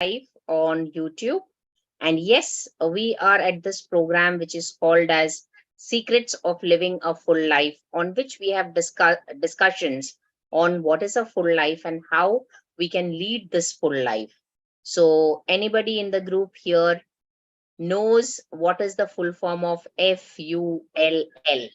live on YouTube. And yes, we are at this program which is called as Secrets of Living a Full Life, on which we have discussions on what is a full life and how we can lead this full life. So, anybody in the group here knows what is the full form of FULL?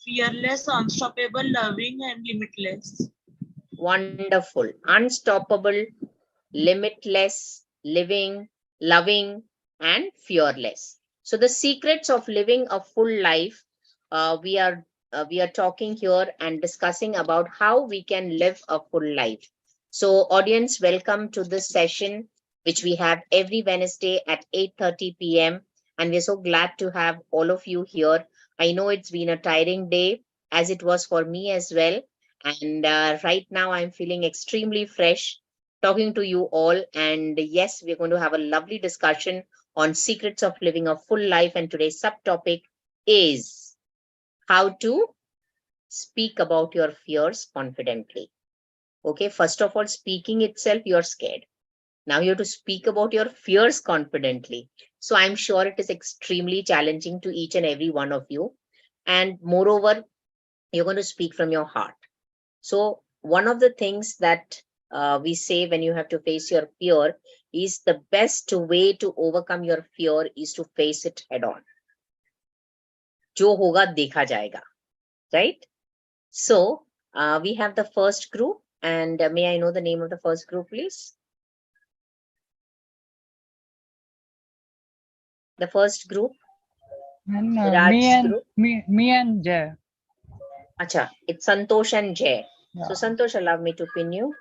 Fearless, unstoppable, loving, and limitless. Wonderful. Unstoppable, limitless, living, loving, and fearless. So the secrets of living a full life, we are talking here and discussing about how we can live a full life. So audience, welcome to this session which we have every Wednesday at 8:30 p.m. and we're so glad to have all of you here. I know it's been a tiring day as it was for me as well, and right now I'm feeling extremely fresh talking to you all. And yes, we're going to have a lovely discussion on secrets of living a full life. And today's subtopic is how to speak about your fears confidently. Okay, first of all, speaking itself, you're scared. Now you have to speak about your fears confidently. So I'm sure it is extremely challenging to each and every one of you. And moreover, you're going to speak from your heart. So one of the things that we say when you have to face your fear is the best way to overcome your fear is to face it head on. जो होगा देखा जाएगा, right? So we have the first group, and may I know the name of the first group, please? The first group, And Raj group. me and Jay. Acha, it's Santosh and Jay. Yeah. So Santosh, allow me to pin you.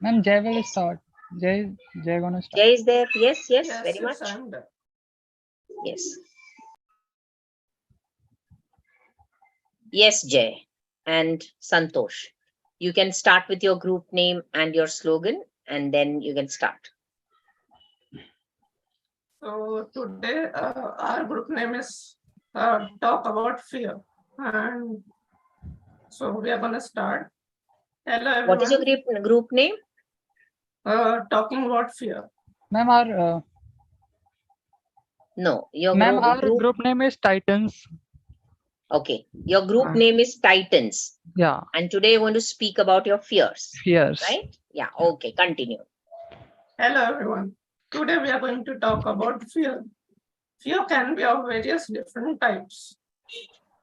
Ma'am, Jay will start. Jay gonna start. Jay is there? Yes, very Yes, much. I'm there. Yes. Yes, Jay and Santosh. You can start with your group name and your slogan, and then you can start. So today our group name is Talk About Fear. And so we are going to start. Hello everyone. What is your group name? Talking About Fear. Ma'am, our No, your ma'am, our group. group name is Titans. Okay, your group name is Titans. Yeah. And today you want to speak about your fears. Fears. Right? Yeah, okay, continue. Hello everyone. Today we are going to talk about fear. Fear can be of various different types.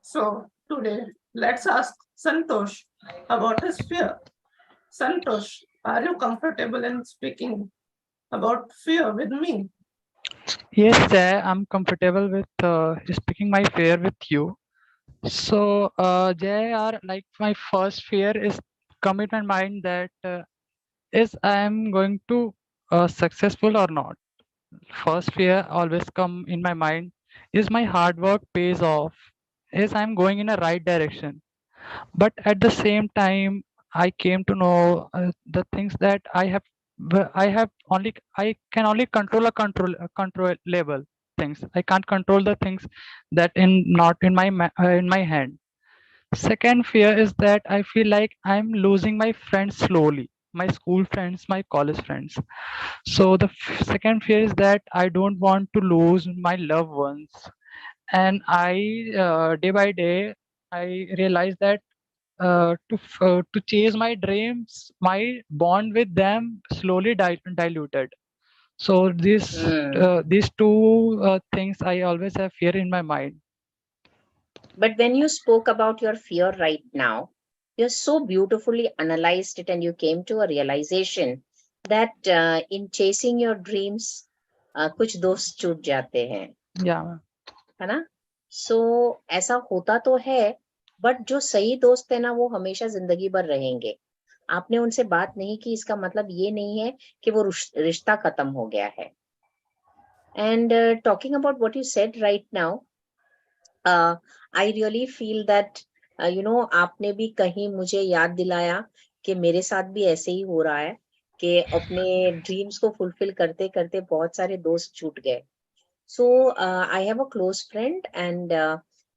So today let's ask Santosh about his fear. Santosh, are you comfortable in speaking about fear with me? Yes, Jay, I'm comfortable with speaking my fear with you. So, Jay, like my first fear is come in my mind that is I am going to successful or not. First fear always come in my mind is my hard work pays off, is I'm going in a right direction. But at the same time, I came to know the things that I can only control a controllable things. I can't control the things that in not in in my hand. Second fear is that I feel like I'm losing my friends slowly, my school friends, my college friends. So the second fear is that I don't want to lose my loved ones, and I day by day I realize that to chase my dreams, my bond with them slowly diluted. So these two things I always have fear in my mind. But when you spoke about your fear right now, you so beautifully analyzed it and you came to a realization that in chasing your dreams, कुछ दोस्त छूट जाते हैं, Yeah. है ना? So ऐसा होता तो है, बट जो सही दोस्त है ना वो हमेशा जिंदगी भर रहेंगे. आपने उनसे बात नहीं की, इसका मतलब ये नहीं है कि वो रिश्ता खत्म हो गया है. And talking about what you said right now, I really feel that आपने भी कहीं मुझे याद दिलाया कि मेरे साथ भी ऐसे ही हो रहा है कि अपने ड्रीम्स को फुलफिल करते करते बहुत सारे दोस्त छूट गए. So I have a close friend, and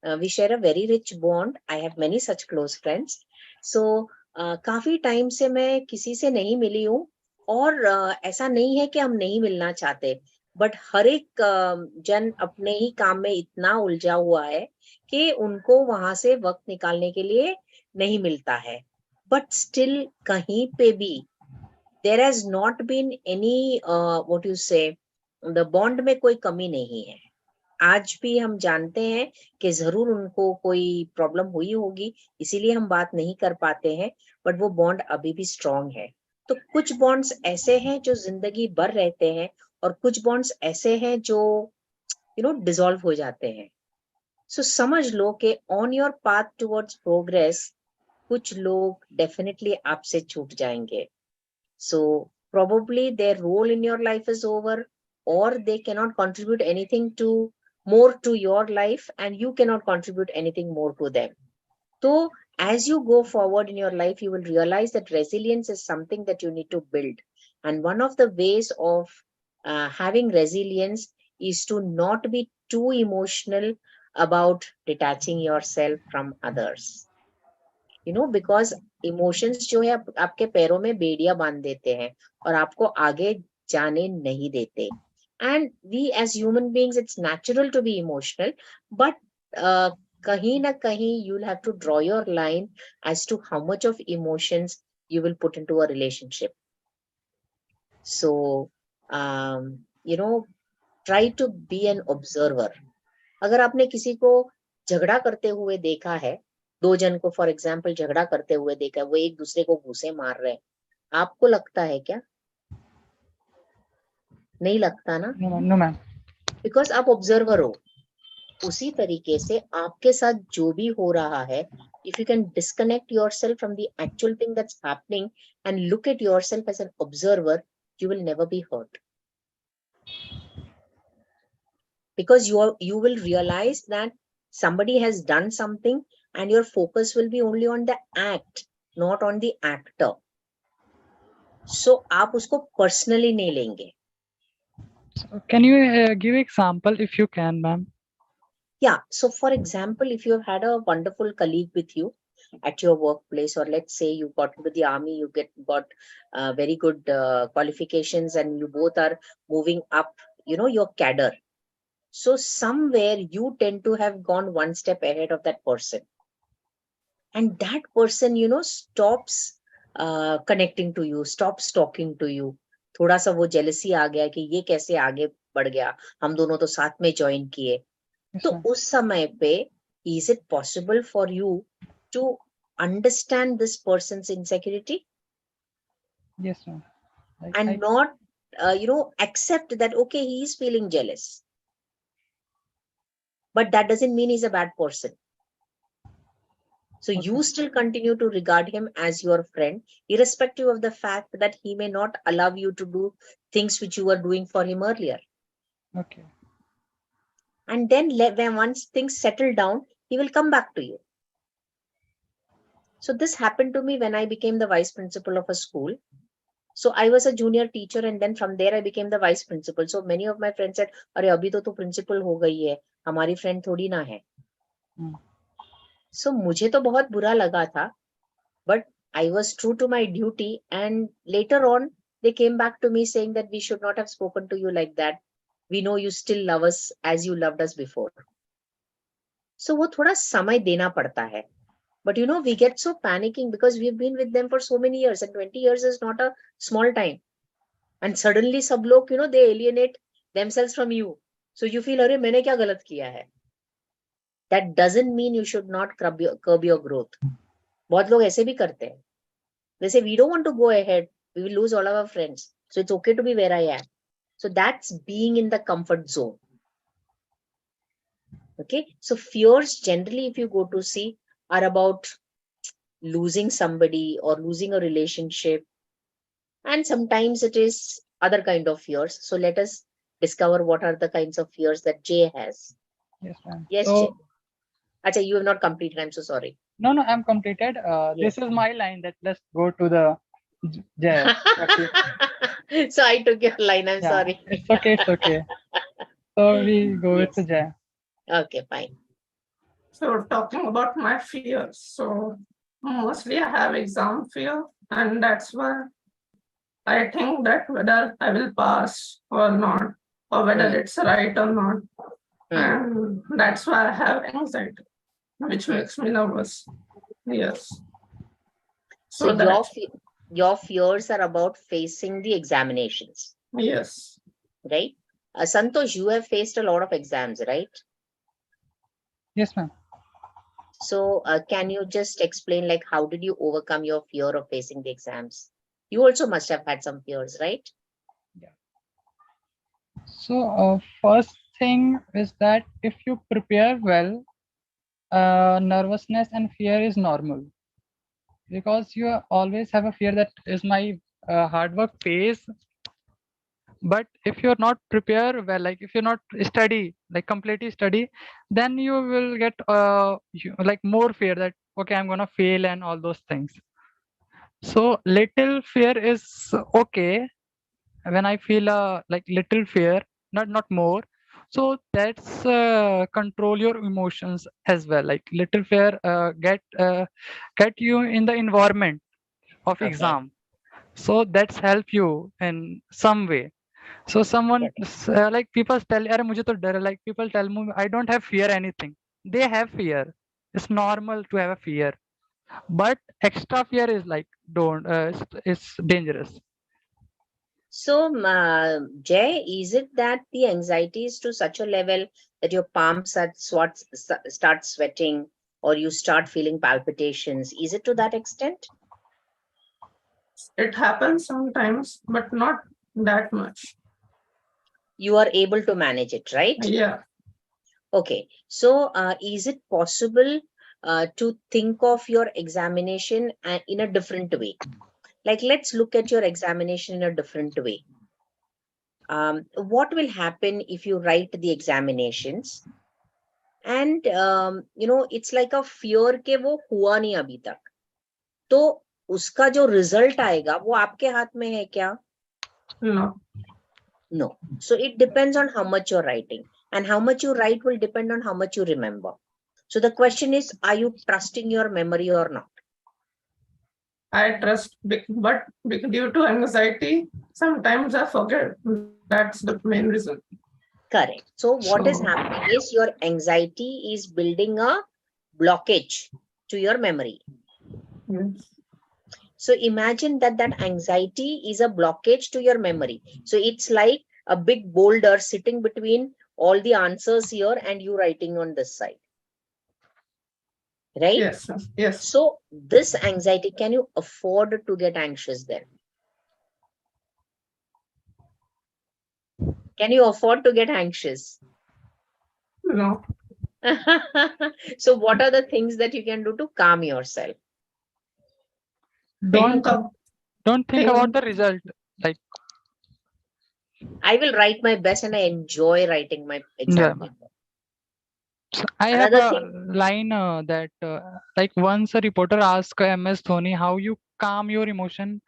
We share a very rich bond. I have many such close friends. So काफी टाइम से मैं किसी से नहीं मिली हूँ, और ऐसा नहीं है कि हम नहीं मिलना चाहते, बट हर एक जन अपने ही काम में इतना उलझा हुआ है कि उनको वहां से वक्त निकालने के लिए नहीं मिलता है. बट स्टिल कहीं पे भी there has not been any what you say, the bond में कोई कमी नहीं है. आज भी हम जानते हैं कि जरूर उनको कोई प्रॉब्लम हुई होगी, इसीलिए हम बात नहीं कर पाते हैं, बट वो बॉन्ड अभी भी स्ट्रांग है. तो कुछ बॉन्ड्स ऐसे हैं जो जिंदगी भर रहते हैं, और कुछ बॉन्ड्स ऐसे हैं जो डिसॉल्व हो जाते हैं. सो समझ लो कि on your path towards progress कुछ लोग डेफिनेटली आपसे छूट जाएंगे. So probably their role in your life is over, or they cannot contribute anything more to your life, and you cannot contribute anything more to them. So as you go forward in your life, you will realize that resilience is something that you need to build. And one of the ways of having resilience is to not be too emotional about detaching yourself from others. Because emotions जो है आपके पैरों में बेड़ियां बांध देते हैं और आपको आगे जाने नहीं देते. And we as human beings, it's natural to be emotional, but कहीं ना कहीं you will have to draw your line as to how much of emotions you will put into a relationship. So try to be an observer. अगर आपने किसी को झगड़ा करते हुए देखा है, दो जन को फॉर एग्जाम्पल झगड़ा करते हुए देखा है, वो एक दूसरे को घूंसे मार रहे हैं, आपको लगता है क्या? नहीं लगता ना? No, ma'am. बिकॉज आप ऑब्जर्वर हो. उसी तरीके से आपके साथ जो भी हो रहा है, if you can disconnect yourself from the actual thing that's happening and look at yourself as an observer, you will never be hurt, because you will realize that somebody has done something and your focus will be only on the act, not on the actor. So आप उसको personally नहीं लेंगे. So can you give example if you can, ma'am? Yeah, so for example, if you have had a wonderful colleague with you at your workplace, or let's say you got into the army, you got very good qualifications, and you both are moving up, your cadre. So somewhere you tend to have gone one step ahead of that person, and that person stops connecting to you, stops talking to you. थोड़ा सा वो jealousy आ गया कि ये कैसे आगे बढ़ गया, हम दोनों तो साथ में join किए. Yes, तो ma'am. उस समय पे is it possible for you to understand this person's insecurity Yes, ma'am. Like, and not accept that okay, he is feeling jealous, but that doesn't mean he's a bad person. So Okay. you still continue to regard him as your friend, irrespective of the fact that he may not allow you to do things which you were doing for him earlier. Okay. And then when once things settle down, he will come back to you. So this happened to me when I became the vice principal of a school. So I was a junior teacher, and then from there I became the vice principal. So many of my friends said, "अरे अभी तो principal हो गई है, हमारी friend थोड़ी ना है." So मुझे तो बहुत बुरा लगा था, but I was true to my duty, and later on they came back to me saying that we should not have spoken to you like that. We know you still love us as you loved us before. So वो थोड़ा समय देना पड़ता है. But we get so panicking because we've been with them for so many years, and 20 years is not a small time. And suddenly सब लोग they alienate themselves from you. So you feel, अरे मैंने क्या गलत किया है? That doesn't mean you should not curb your growth. बहुत लोग ऐसे भी करते हैं. They say, we don't want to go ahead, we will lose all our friends, so it's okay to be where I am. So that's being in the comfort zone. Okay, so fears generally, if you go to see, are about losing somebody or losing a relationship, and sometimes it is other kind of fears. So let us discover what are the kinds of fears that Jay has. Yes, ma'am. Yes, So, Jay. Acha, you have not completed, I'm so sorry. no, I'm completed. Yes. This is my line that let's go to the Jay. So I took your line, I'm Yeah, sorry. It's okay. So we go with Yes. Jay. Okay, fine. So talking about my fears. So mostly I have exam fear, and that's why I think that whether I will pass or not, or whether it's right or not. And that's why I have anxiety, which makes me nervous. Yes. So that, your fears are about facing the examinations, yes. right? Santosh, you have faced a lot of exams, right? Yes, ma'am. So can you just explain, like, how did you overcome your fear of facing the exams? You also must have had some fears, right? So first thing is that if you prepare well, nervousness and fear is normal, because you always have a fear that is my hard work pays. But if you're not prepared well, like if you're not study, like completely study, then you will get like more fear that, okay, I'm gonna fail and all those things. So little fear is okay when I feel like little fear, not more. So that's control your emotions as well. Like little fear get you in the environment of Okay. exam. So that's help you in some way. So someone like people tell, "अरे मुझे तो डर है," like people tell me, I don't have fear anything. They have fear. It's normal to have a fear, but extra fear is like don't. It's dangerous. So, Jay, is it that the anxiety is to such a level that your palms start sweating, or you start feeling palpitations? Is it to that extent? It happens sometimes, but not that much. You are able to manage it, right? Yeah. Okay. So, is it possible to think of your examination in a different way? Like, let's look at your examination in a different way. What will happen if you write the examinations and it's like a fear के वो हुआ नहीं अभी तक, तो उसका जो result आएगा वो आपके हाथ में है क्या? No. So it depends on how much you're writing, and how much you write will depend on how much you remember. So the question is, are you trusting your memory or not? I trust, but due to anxiety, sometimes I forget. That's the main reason. Correct. So what is happening is your anxiety is building a blockage to your memory. Yes. So imagine that anxiety is a blockage to your memory. So it's like a big boulder sitting between all the answers here and you writing on this side. Right? Yes. Yes. So this anxiety, can you afford to get anxious then? Can you afford to get anxious? No. So what are the things that you can do to calm yourself? Don't think about the result. Like, I will write my best and I enjoy writing my exam paper. So I have a line that like once a reporter asked MS Dhoni how you calm your emotion.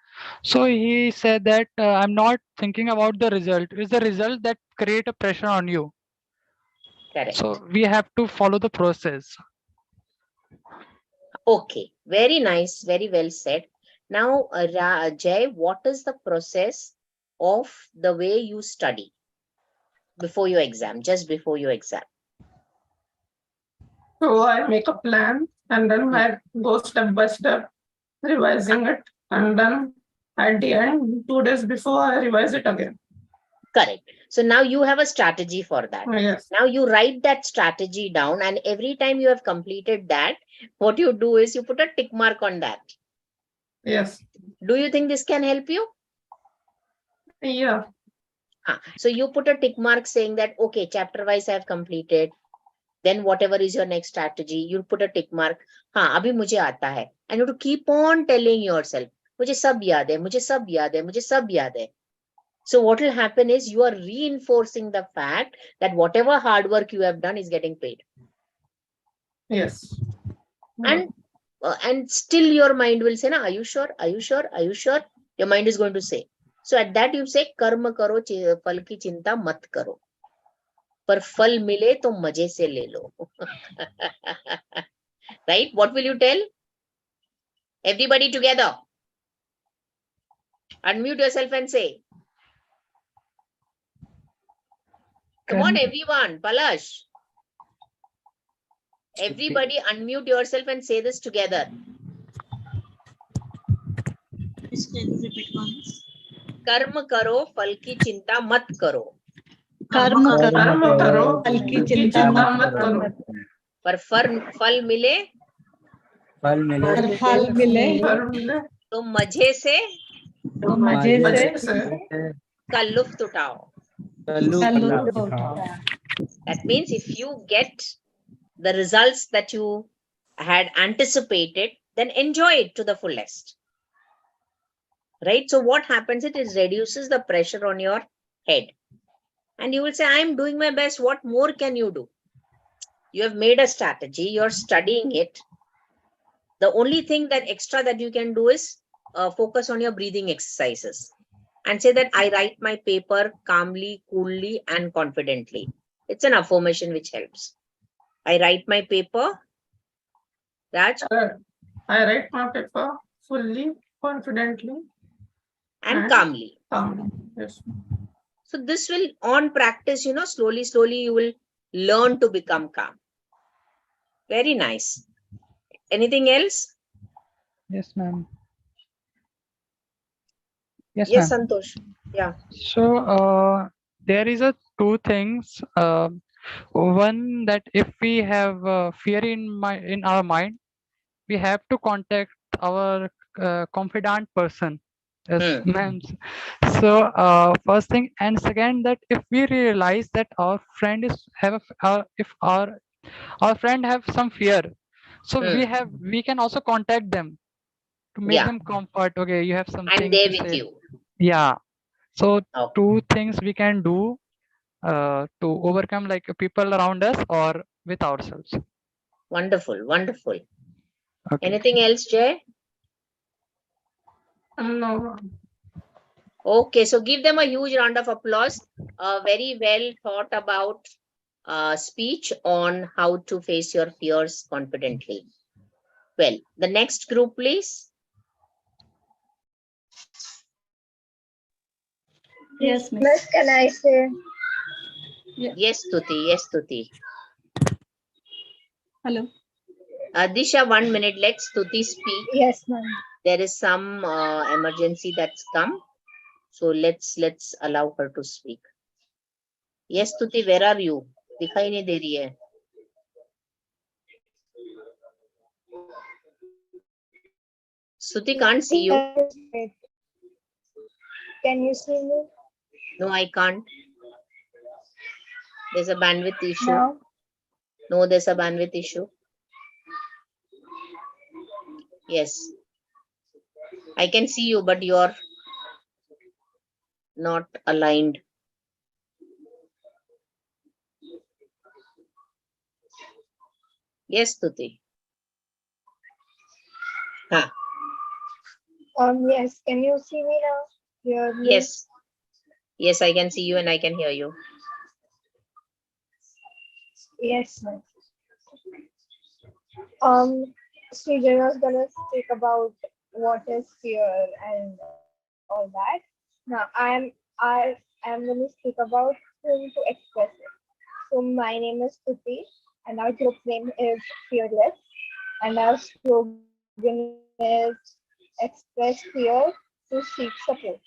So he said that I'm not thinking about the result. It's the result that create a pressure on you. Correct. So we have to follow the process. Okay, very nice, very well said. Now, Jay, what is the process of the way you study before your exam, just before your exam? So I make a plan and then I go step by step, revising it. And then at the end, 2 days before, I revise it again. Correct. So now you have a strategy for that. Yes. Now you write that strategy down, and every time you have completed that, what you do is you put a tick mark on that. Yes. Do you think this can help you? Yeah. So you put a tick mark saying that, okay, chapter wise I have completed. Then whatever is your next strategy, you put a tick mark. हाँ, अभी मुझे आता है. And you have to keep on telling yourself, मुझे सब याद है, मुझे सब याद है, मुझे सब याद है. So what will happen is you are reinforcing the fact that whatever hard work you have done is getting paid. Yes. And still your mind will say, "Na, are you sure? Are you sure? Are you sure?" Your mind is going to say. So at that you say, "Karma karo, phal ki chinta mat karo." पर फल मिले तो मजे से ले लो. Right? What will you tell? Everybody together. Unmute yourself and say. Come on, Can- everyone. Palash. Everybody unmute yourself and say this together. Please can you repeat once? कर्म करो, फल की चिंता मत करो. कर्म करो, कर्म करो, फल की की चिंता चिंता मत मत करो. पर फल मिले फल मिले और फल मिले फल मिले तो मजे से तो मजे मजे से से का लुफ्त उठाओ. लुत्फ उठाओ. That means if you get the results that you had anticipated, then enjoy it to the fullest. Right? So what happens? It reduces the pressure on your head. And you will say, I'm doing my best. What more can you do? You have made a strategy. You're studying it. The only thing that extra that you can do is focus on your breathing exercises. And say that I write my paper calmly, coolly, and confidently. It's an affirmation which helps. I write my paper, Raj, I write my paper fully, confidently, and calmly. calmly. Yes. So this will, on practice, slowly, you will learn to become calm. Very nice. Anything else? Yes, ma'am. Yes, Yes, ma'am. Santosh. Yeah. So there is a two things. One, that if we have fear in our mind, we have to contact our confidant person. Yes, ma'am. So first thing, and second, that if we realize that our friend if our friend have some fear, so we can also contact them to make Yeah. them comfort. Okay, you have something I'm there to with say. you. Yeah. So Okay. two things we can do to overcome like people around us or with ourselves. Wonderful, wonderful. Okay. Anything else, Jay? No. Okay, so give them a huge round of applause. Very well thought about speech on how to face your fears confidently. Well, the next group, please. Yes, miss. Miss, can I say? Yes, Tuti. Yes, Tuti. Hello. Disha, 1 minute. Let Tuti speak. Yes, ma'am. There is some emergency that's come, so let's allow her to speak. Yes, Tuti, where are you? दिखाई नहीं दे रही है. Stuti can't see you. Can you see me No, I can't. There's a bandwidth issue. now? No, there's a bandwidth issue. Yes. I can see you, but you're not aligned. Yes, Tuti. Huh. Yes. Can you see me now? Hear me? Yes. Yes, I can see you and I can hear you. Yes, ma'am. Srijan was gonna speak about what is fear and all that. Now I am gonna speak about whom to express it. So my name is Tuti and our group name is Fearless and our slogan is express fear to seek support.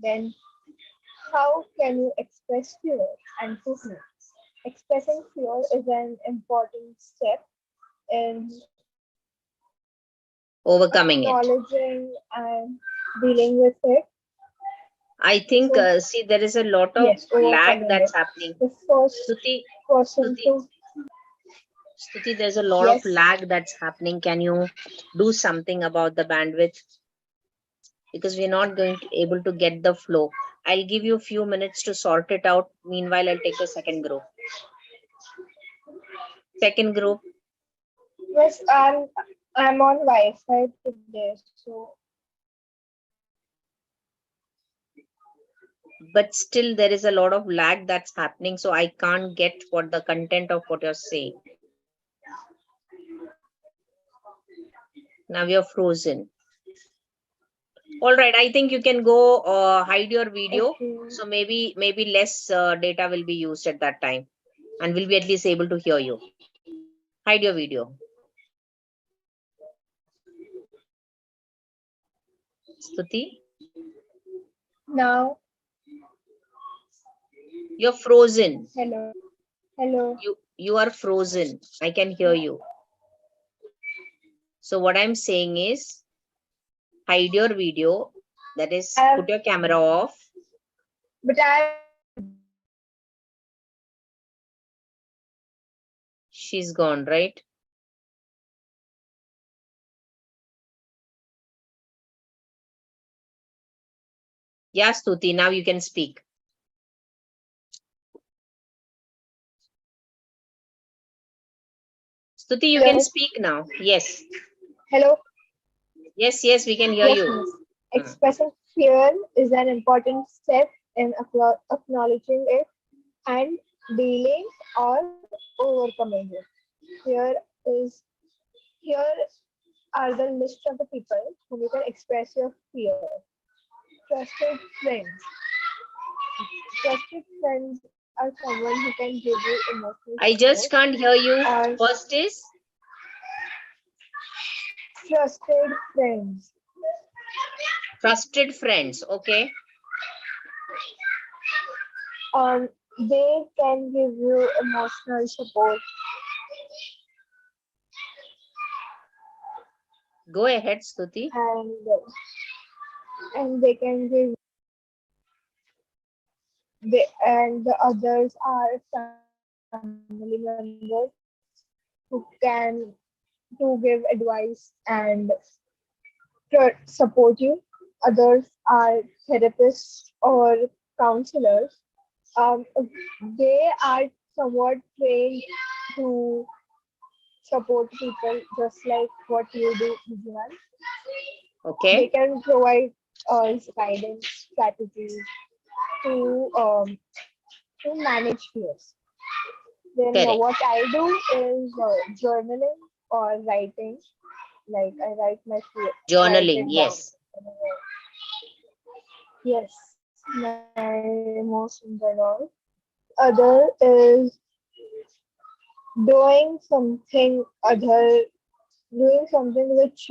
Then how can you express fear and to whom? Expressing fear is an important step in Overcoming it. acknowledging and dealing with it. I think, So- see, there is a lot of Yes, lag overcoming that's it. happening. The first Stuti, person to Stuti, there's a lot of Yes. lag that's happening. Can you do something about the bandwidth? Because we're not going to able to get the flow. I'll give you a few minutes to sort it out. Meanwhile, I'll take the second group. Second group. yes, I'm on Wi-Fi today, so but still there is a lot of lag that's happening, so I can't get what the content of what you're saying. Now you're frozen. All right, I think you can go hide your video. Okay. So maybe less data will be used at that time, and we'll be at least able to hear you. Hide your video. Stuti, Now, you're frozen. hello. Hello. You are frozen. I can hear you. So what I'm saying is, hide your video. That is, put your camera off. But She's gone, right? Yeah, Stuti, now you can speak. Stuti, you can Hello. speak now. Yes. Hello. Yes, we can hear Yes, you. miss. Expressing fear is an important step in acknowledging it and dealing or overcoming it. Here are the list of the people whom you can express your fear. Trusted friends. Trusted friends are someone who can give you emotional I just support. can't hear you. Or First is trusted friends. trusted friends. Okay. They can give you emotional support. Go ahead, Stuti. And they can give and the others are family members who can give advice and support you. Others are therapists or counselors. They are somewhat trained to support people just like what you do, Vivian. They Okay. can provide us guidance strategies to manage fears. Then Correct. what I do is journaling or writing. Like I write my fear. Journaling. Write it Yes. down. Yes, my emotions and all. Other is doing something other, doing something which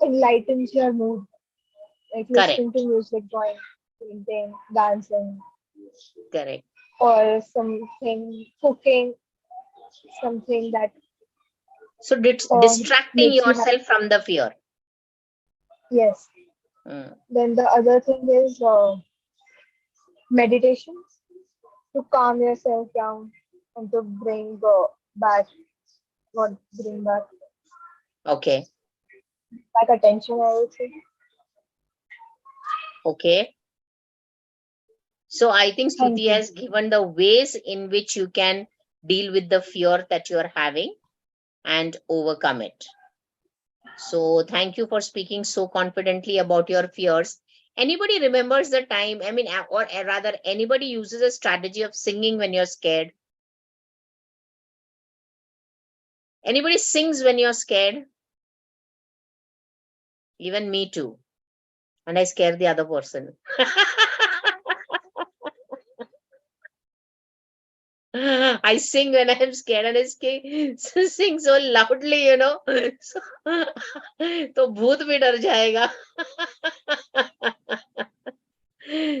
enlightens your mood, like Correct. listening to music, drawing, painting, dancing, Correct. or something cooking, something that So distracting makes you happy. yourself from the fear. Yes. Then the other thing is meditation to calm yourself down and to bring back Okay. back attention, I would say. Okay. So I think Thank Stuti you. has given the ways in which you can deal with the fear that you're having and overcome it. So thank you for speaking so confidently about your fears. Anybody remembers the time, I mean, or rather, anybody uses a strategy of singing when you're scared? Anybody sings when you're scared? Even me too. And I scare the other person. I sing when I'm scared and I sing so loudly, you know. तो भूत भी डर जाएगा.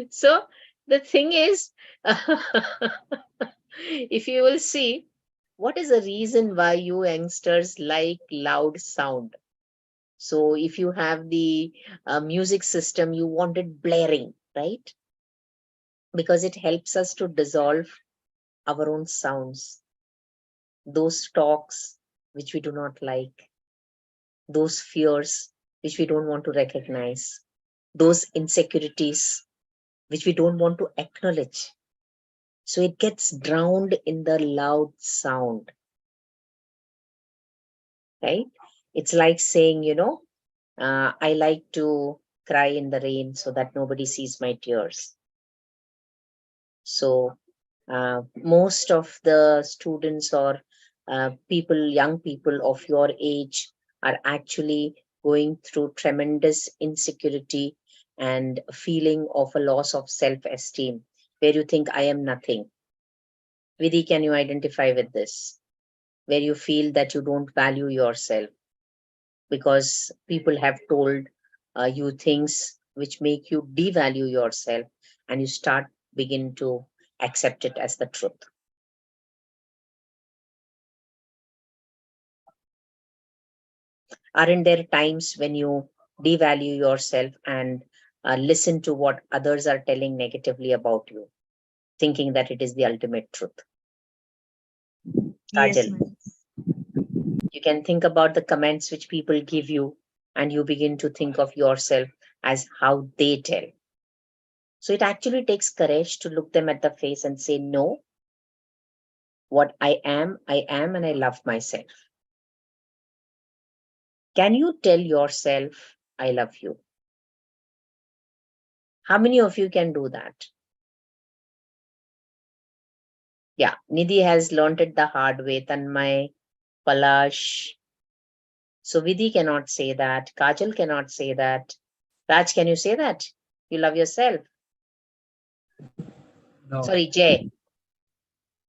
So the thing is, if you will see, what is the reason why you youngsters like loud sound? So if you have the music system, you want it blaring, right? Because it helps us to dissolve our own sounds, those talks which we do not like, those fears which we don't want to recognize, those insecurities which we don't want to acknowledge. So it gets drowned in the loud sound, right? It's like saying, I like to cry in the rain so that nobody sees my tears. So most of the students or young people of your age are actually going through tremendous insecurity and a feeling of a loss of self-esteem, where you think I am nothing. Vidhi, can you identify with this? Where you feel that you don't value yourself because people have told you things which make you devalue yourself, and you begin to accept it as the truth. Aren't there times when you devalue yourself and listen to what others are telling negatively about you, thinking that it is the ultimate truth? Yes, Kajal, ma'am. you can think about the comments which people give you, and you begin to think of yourself as how they tell. So it actually takes courage to look them at the face and say, no, what I am, and I love myself. Can you tell yourself, I love you? How many of you can do that? Yeah, Nidhi has learned it the hard way. Tanmay, Palash. So Vidhi cannot say that. Kajal cannot say that. Raj, can you say that? You love yourself? No. Sorry, Jay.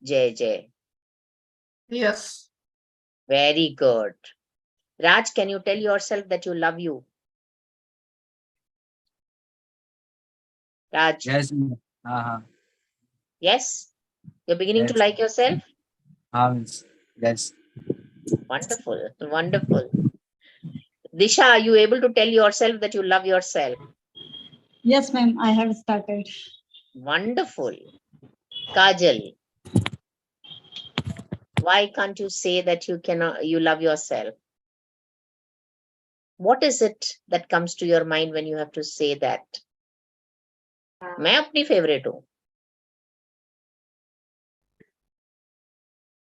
Jay. Yes. Very good. Raj, can you tell yourself that you love you? Raj. Yes, ma'am. Yes? You're beginning to Yes. like yourself? Yes. Wonderful. Wonderful. Disha, are you able to tell yourself that you love yourself? Yes, ma'am. I have started. Wonderful. Kajal, why can't you say that you love yourself? What is it that comes to your mind when you have to say that? मैं अपनी favorite हूँ.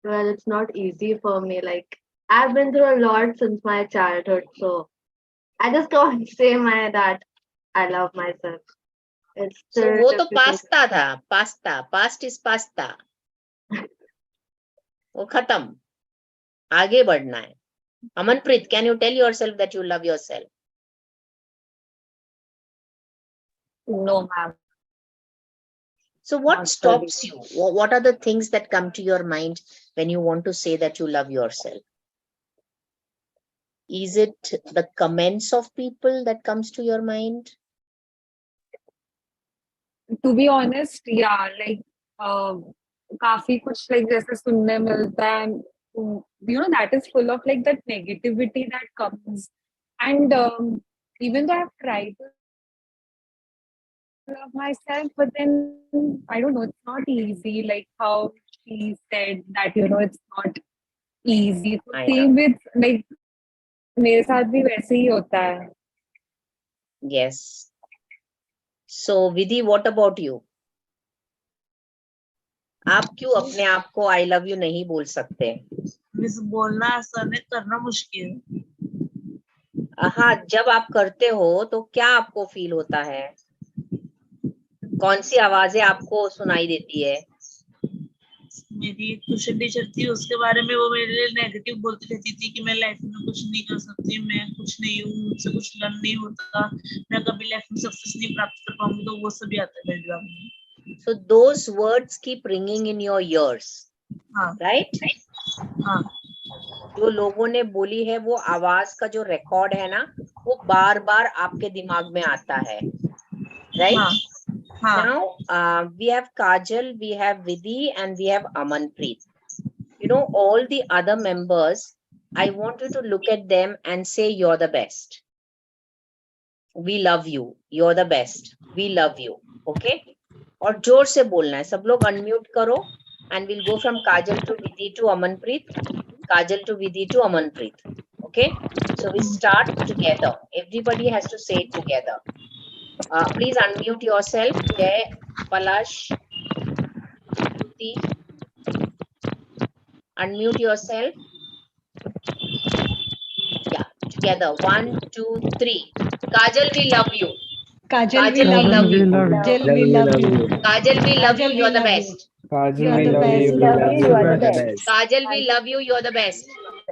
Well, it's not easy for me. Like, I've been through a lot since my childhood, so I just can't say that I love myself. It's So still वो तो difficult. Pasta था. Pasta. Past is pasta. वो खत्म. आगे बढ़ना है. Amanpreet, can you tell yourself that you love yourself? No, ma'am. So what Not stops you? What are the things that come to your mind when you want to say that you love yourself? Is it the comments of people that comes to your mind? To be honest, yeah, like काफी कुछ like जैसे सुनने मिलता है, you know, that is full of like that negativity that comes, and even though I've tried to love myself, but then I don't know, it's not easy. Like how she said that, you know, it's not easy. So I same with like मेरे साथ भी वैसे ही होता है. Yes. So Vidhi, what about you? आप क्यों अपने आप को I love you नहीं बोल सकते? मिस बोलना आसान है, करना मुश्किल है. हाँ, जब आप करते हो तो क्या आपको फील होता है? कौन सी आवाजें आपको सुनाई देती है? मेरी एक ट्यूशन टीचर थी, उसके बारे में वो मेरे लिए नेगेटिव बोलती रहती थी कि मैं लाइफ में कुछ नहीं कर सकती, मैं कुछ नहीं हूँ, मुझसे कुछ लर्न नहीं होता, मैं कभी लाइफ में सक्सेस नहीं प्राप्त कर पाऊंगी. तो वो सब भी आता है मेरे दिमाग में. So those words keep ringing in your ears, right? हाँ. जो लोगों ने बोली है वो आवाज का जो रिकॉर्ड है ना, वो बार बार आपके दिमाग में आता है, right? Now we have Kajal, we have Vidhi, and we have Amanpreet. You know, all the other members, I want you to look at them and say you're the best. We love you. You're the best. We love you. Okay? और जोर से बोलना है. सब लोग unmute करो, and we'll go from Kajal to Vidhi to Amanpreet, Kajal to Vidhi to Amanpreet. Okay? So we start together. Everybody has to say it together. Please unmute yourself. Jay, Palash, Jyoti. Unmute yourself. Yeah, together. 1, 2, 3. Kajal, we love you. Kajal, we Kajal, love we love you. you. Kajal, we love you. Kajal, we love you. Kajal, we You're the love you. best. Kajal, You are we the love you. best. We love you. You are You the are the best. best. Kajal, we love you. You're the best.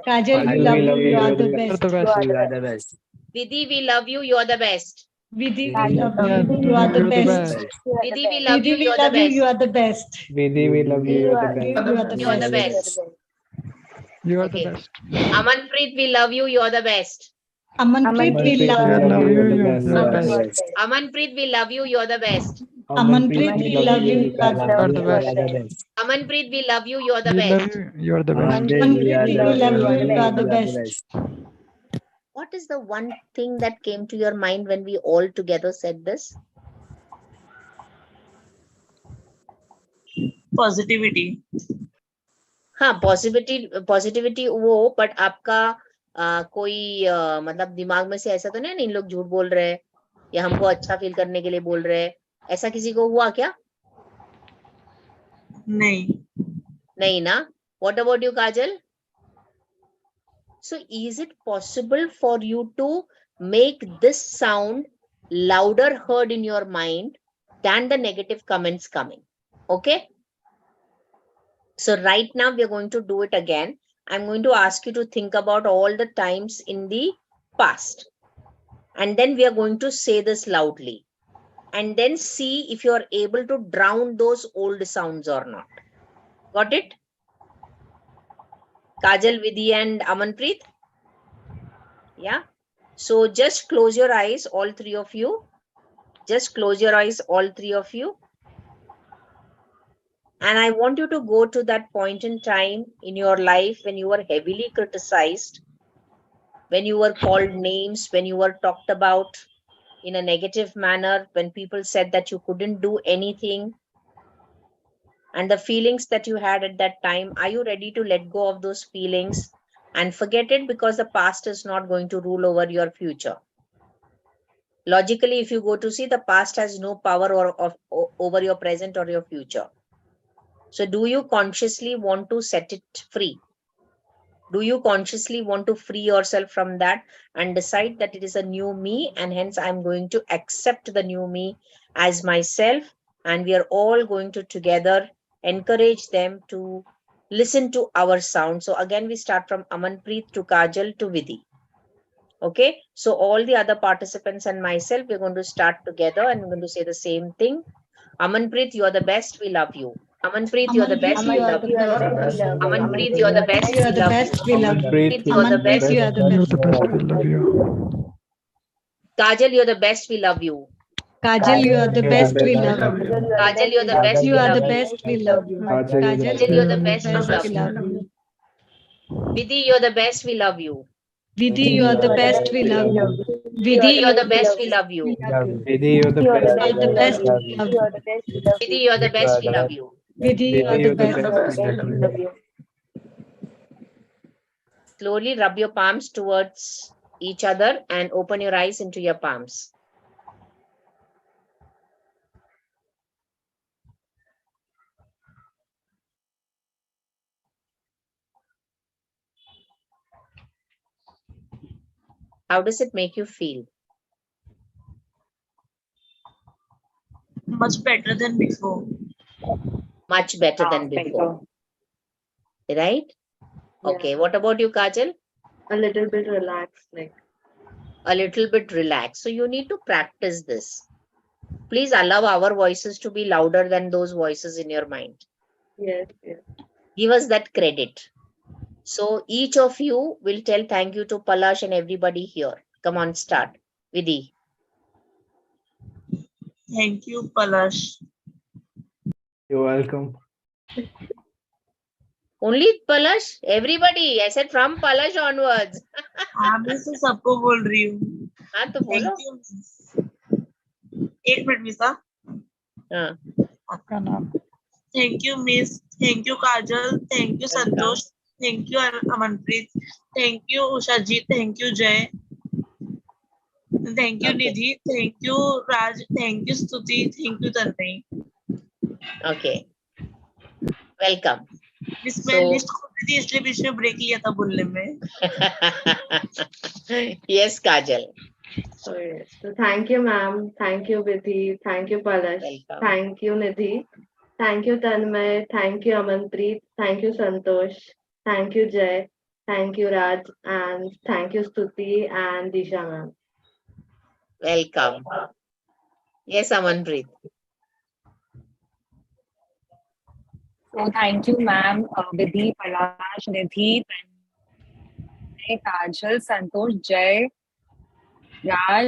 Kajal, we Kajal, love we you. love you. You are You're the the best. best. You are the best. Vidhi, we love you. You're the best. Vidhi, we Vidhi, love Yeah, you. You are the you're the best. best. Vidhi, we love you. Vidhi, we You're the love you. You best. are the best. Vidhi, we love you. You are the You best. are the You're the best. best. You are the Okay. best. Amanpreet, we love you. You're the best. Amanpreet, we Amanpreet, love we you. love you. You're the You're best. the You are the best. best. Amanpreet, we love you. You're the best. Amanpreet, we love you. You are the You are the You are best. the best. Amanpreet, we love you. You're the We love best. you. You are the best. Amanpreet, we are Amanpreet, the we love we you. You are the you are the best. best. What is the one thing that came to your mind when we all together said this? Positivity. हाँ, positivity वो, but आपका कोई मतलब दिमाग में से ऐसा तो नहीं इन लोग झूठ बोल रहे हैं या हमको अच्छा फील करने के लिए बोल रहे हैं, ऐसा किसी को हुआ क्या? नहीं ना? What about you, Kajal? So is it possible for you to make this sound louder heard in your mind than the negative comments coming? Okay. So right now we are going to do it again. I'm going to ask you to think about all the times in the past. And then we are going to say this loudly. And then see if you are able to drown those old sounds or not. Got it? Kajal, Vidhi and Amanpreet? Yeah. So just close your eyes, all three of you. Just close your eyes, all three of you. And I want you to go to that point in time in your life when you were heavily criticized, when you were called names, when you were talked about in a negative manner, when people said that you couldn't do anything, and the feelings that you had at that time. Are you ready to let go of those feelings and forget it, because the past is not going to rule over your future? Logically, if you go to see, the past has no power over your present or your future. So do you consciously want to set it free? Do you consciously want to free yourself from that and decide that it is a new me, and hence I'm going to accept the new me as myself, and we are all going to together encourage them to listen to our sound. So again, we start from Amanpreet to Kajal to Vidhi. Okay, so all the other participants and myself, we're going to start together and we're going to say the same thing. Amanpreet, you are the best, we love you. Amanpreet, you're the best, we love you. Amanpreet, you're the best, You are we the love best. you. We love you. Amanpreet, you're the best. You are the You're best. the best. We love you. Kajal, you're the best, we love you. Kajal, you are the best. We love you. Kajal, you're the best, You we are the love you. best. We love you. Kajal, Kajal, you're the you are best, the we best. love We you. love you. Vidhi, you're the best, we love you. Vidhi, you are the best. We love you. Vidhi, you're the best, we love you. Vidhi, you're the best. You are the best. Love We you. love you. Vidhi, you're the best, we love you. Vidhi, you are Vidhi, the you're the best. best. Love you. Slowly rub your palms towards each other and open your eyes into your palms. How does it make you feel? Much better than before. Much better than before. Right? Okay. What about you, Kajal? A little bit relaxed, like. A little bit relaxed. So you need to practice this. Please allow our voices to be louder than those voices in your mind. Yes, yes. Give us that credit. So each of you will tell thank you to Palash and everybody here. Come on, start. Vidhi. Thank you, Palash. You're welcome. Only Palash? Everybody. I said from Palash onwards. हाँ मैं तो सबको बोल रही हूँ. हाँ तो Thank बोलो. you. एक मिनट मिसा. हाँ. आपका नाम. Thank you, Miss. Thank you, Kajal. Thank you, Santosh. Thank you, Amanpreet. Thank you, Usha ji. Thank you, Jay. Thank you, Nidhi. Thank you, Raj. Thank you, Stuti. Thank you, Tanmay. Okay. Welcome. Miss मैं So- list खोल थी इसलिए बीच में break लिया था बोलने में. Yes, Kajal. So, yes. So thank you, ma'am. Thank you, Vidhi. Thank you, Palash. Welcome. Thank you, Nidhi. Thank you, Tanmay. Thank you, Amanpreet. Thank you, Santosh. Thank you, Jay. Thank you, Raj. And thank you, Stuti and Disha, ma'am. Welcome. Yes, Amanpreet. So thank you, ma'am, Vidhi, Palash, Nidhi, Tanmay, Kajal, Santosh, Jay, Raj,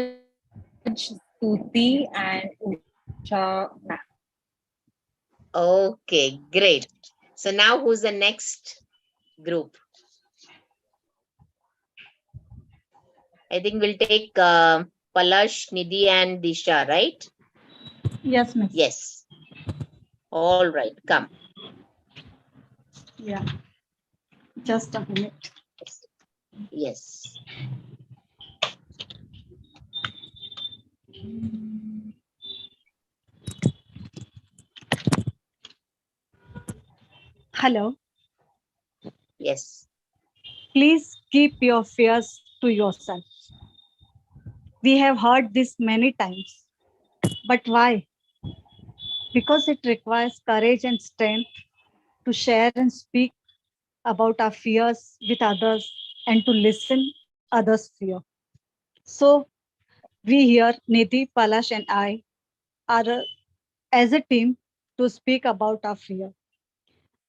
Stuti, and Usha, ma'am. Okay, great. So now who's the next group? I think we'll take Palash, Nidhi, and Disha, right? Yes, miss. Yes. All right, come. Yeah. Just a minute. Yes. Hello. Yes. Please keep your fears to yourself. We have heard this many times. But why? Because it requires courage and strength to share and speak about our fears with others and to listen others' fear. So we here, Nidhi, Palash, and I, are as a team to speak about our fear.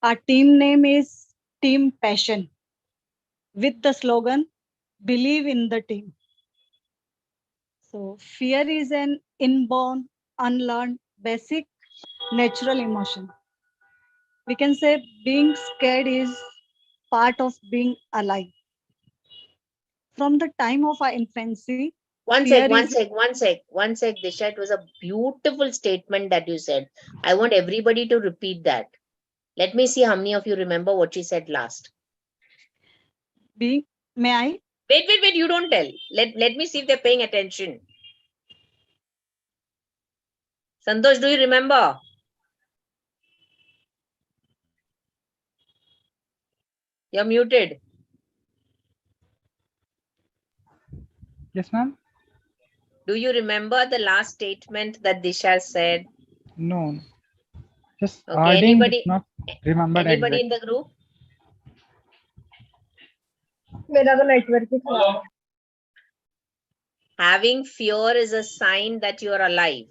Our team name is Team Passion, with the slogan, Believe in the Team. So fear is an inborn, unlearned, basic, natural emotion. We can say being scared is part of being alive. From the time of our infancy, One fear sec, one is sec, one sec, one sec, Disha. It was a beautiful statement that you said. I want everybody to repeat that. Let me see how many of you remember what she said last. being. May I? Wait, you don't tell. Let me see if they're paying attention. Santosh, do you remember? You're muted. Yes, ma'am. Do you remember the last statement that Disha said? No. Just Okay, adding, anybody, not remembered anybody exact. in the group? मेरा तो network ही खराब है. Having fear is a sign that you are alive.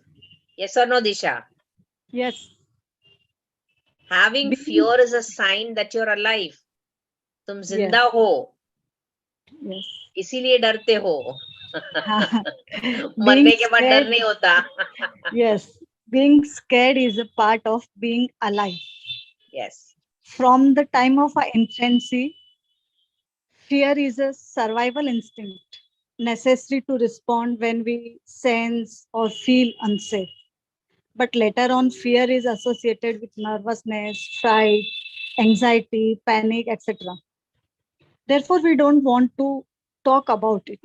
Yes or no, Disha? Yes. Having Being- fear is a sign that you're alive. तुम जिंदा Yes. हो, Yes. इसीलिए डरते हो. Being मरने के बाद डर scared, नहीं होता. yes, being scared is a part of being alive. Yes. From the time of our infancy, fear is a survival instinct necessary to respond when we sense or feel unsafe. But later on, fear is associated with nervousness, fright, anxiety, panic, etc. Therefore, we don't want to talk about it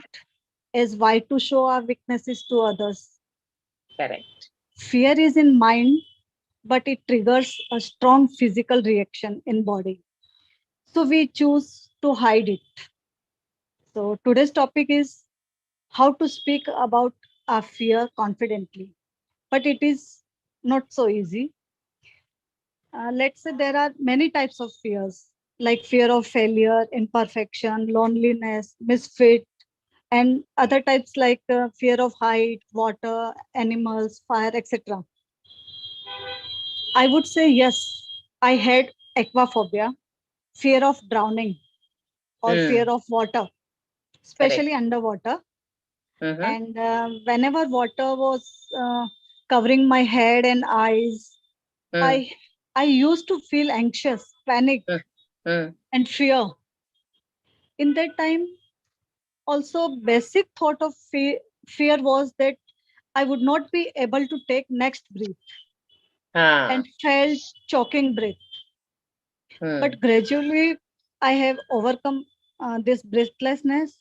as why to show our weaknesses to others. Correct. Fear is in mind, but it triggers a strong physical reaction in body. So we choose to hide it. So today's topic is how to speak about our fear confidently. But it is not so easy. Let's say there are many types of fears, like fear of failure, imperfection, loneliness, misfit, and other types like fear of height, water, animals, fire, etc. I would say yes, I had aquaphobia, fear of drowning or fear of water, especially underwater. Mhm. And whenever water was covering my head and eyes, I used to feel anxious, panic, and fear. In that time, also basic thought of fear was that I would not be able to take next breath and felt choking breath. But gradually, I have overcome this breathlessness,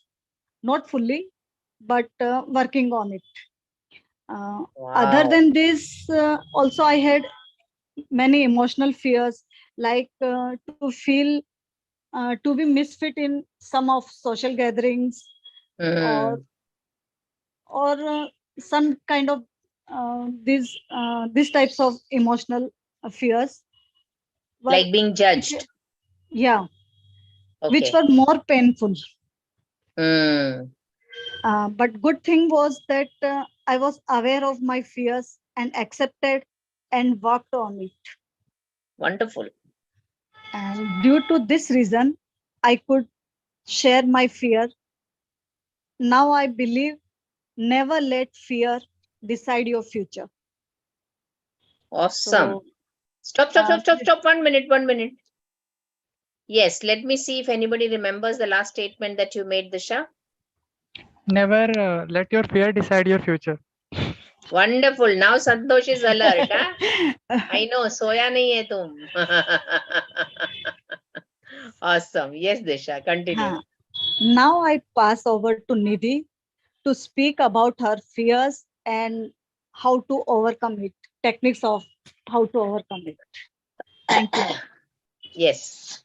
not fully, but working on it. Other than this, also I had many emotional fears, like to feel to be misfit in some of social gatherings, Hmm. or some kind of these types of emotional fears were, Like being judged. yeah, which Okay. were more painful. Hmm. But good thing was that I was aware of my fears and accepted and worked on it. Wonderful. And due to this reason, I could share my fear. Now I believe never let fear decide your future. Awesome. So, Stop. 1 minute, 1 minute. Yes, let me see if anybody remembers the last statement that you made, Disha. Never let your fear decide your future. Wonderful. Now Santosh is alert. Huh? I know, soya nahi hai tum. Awesome. Yes, Disha, continue. now I pass over to Nidhi to speak about her fears and how to overcome it, techniques of how to overcome it. Thank you. Yes.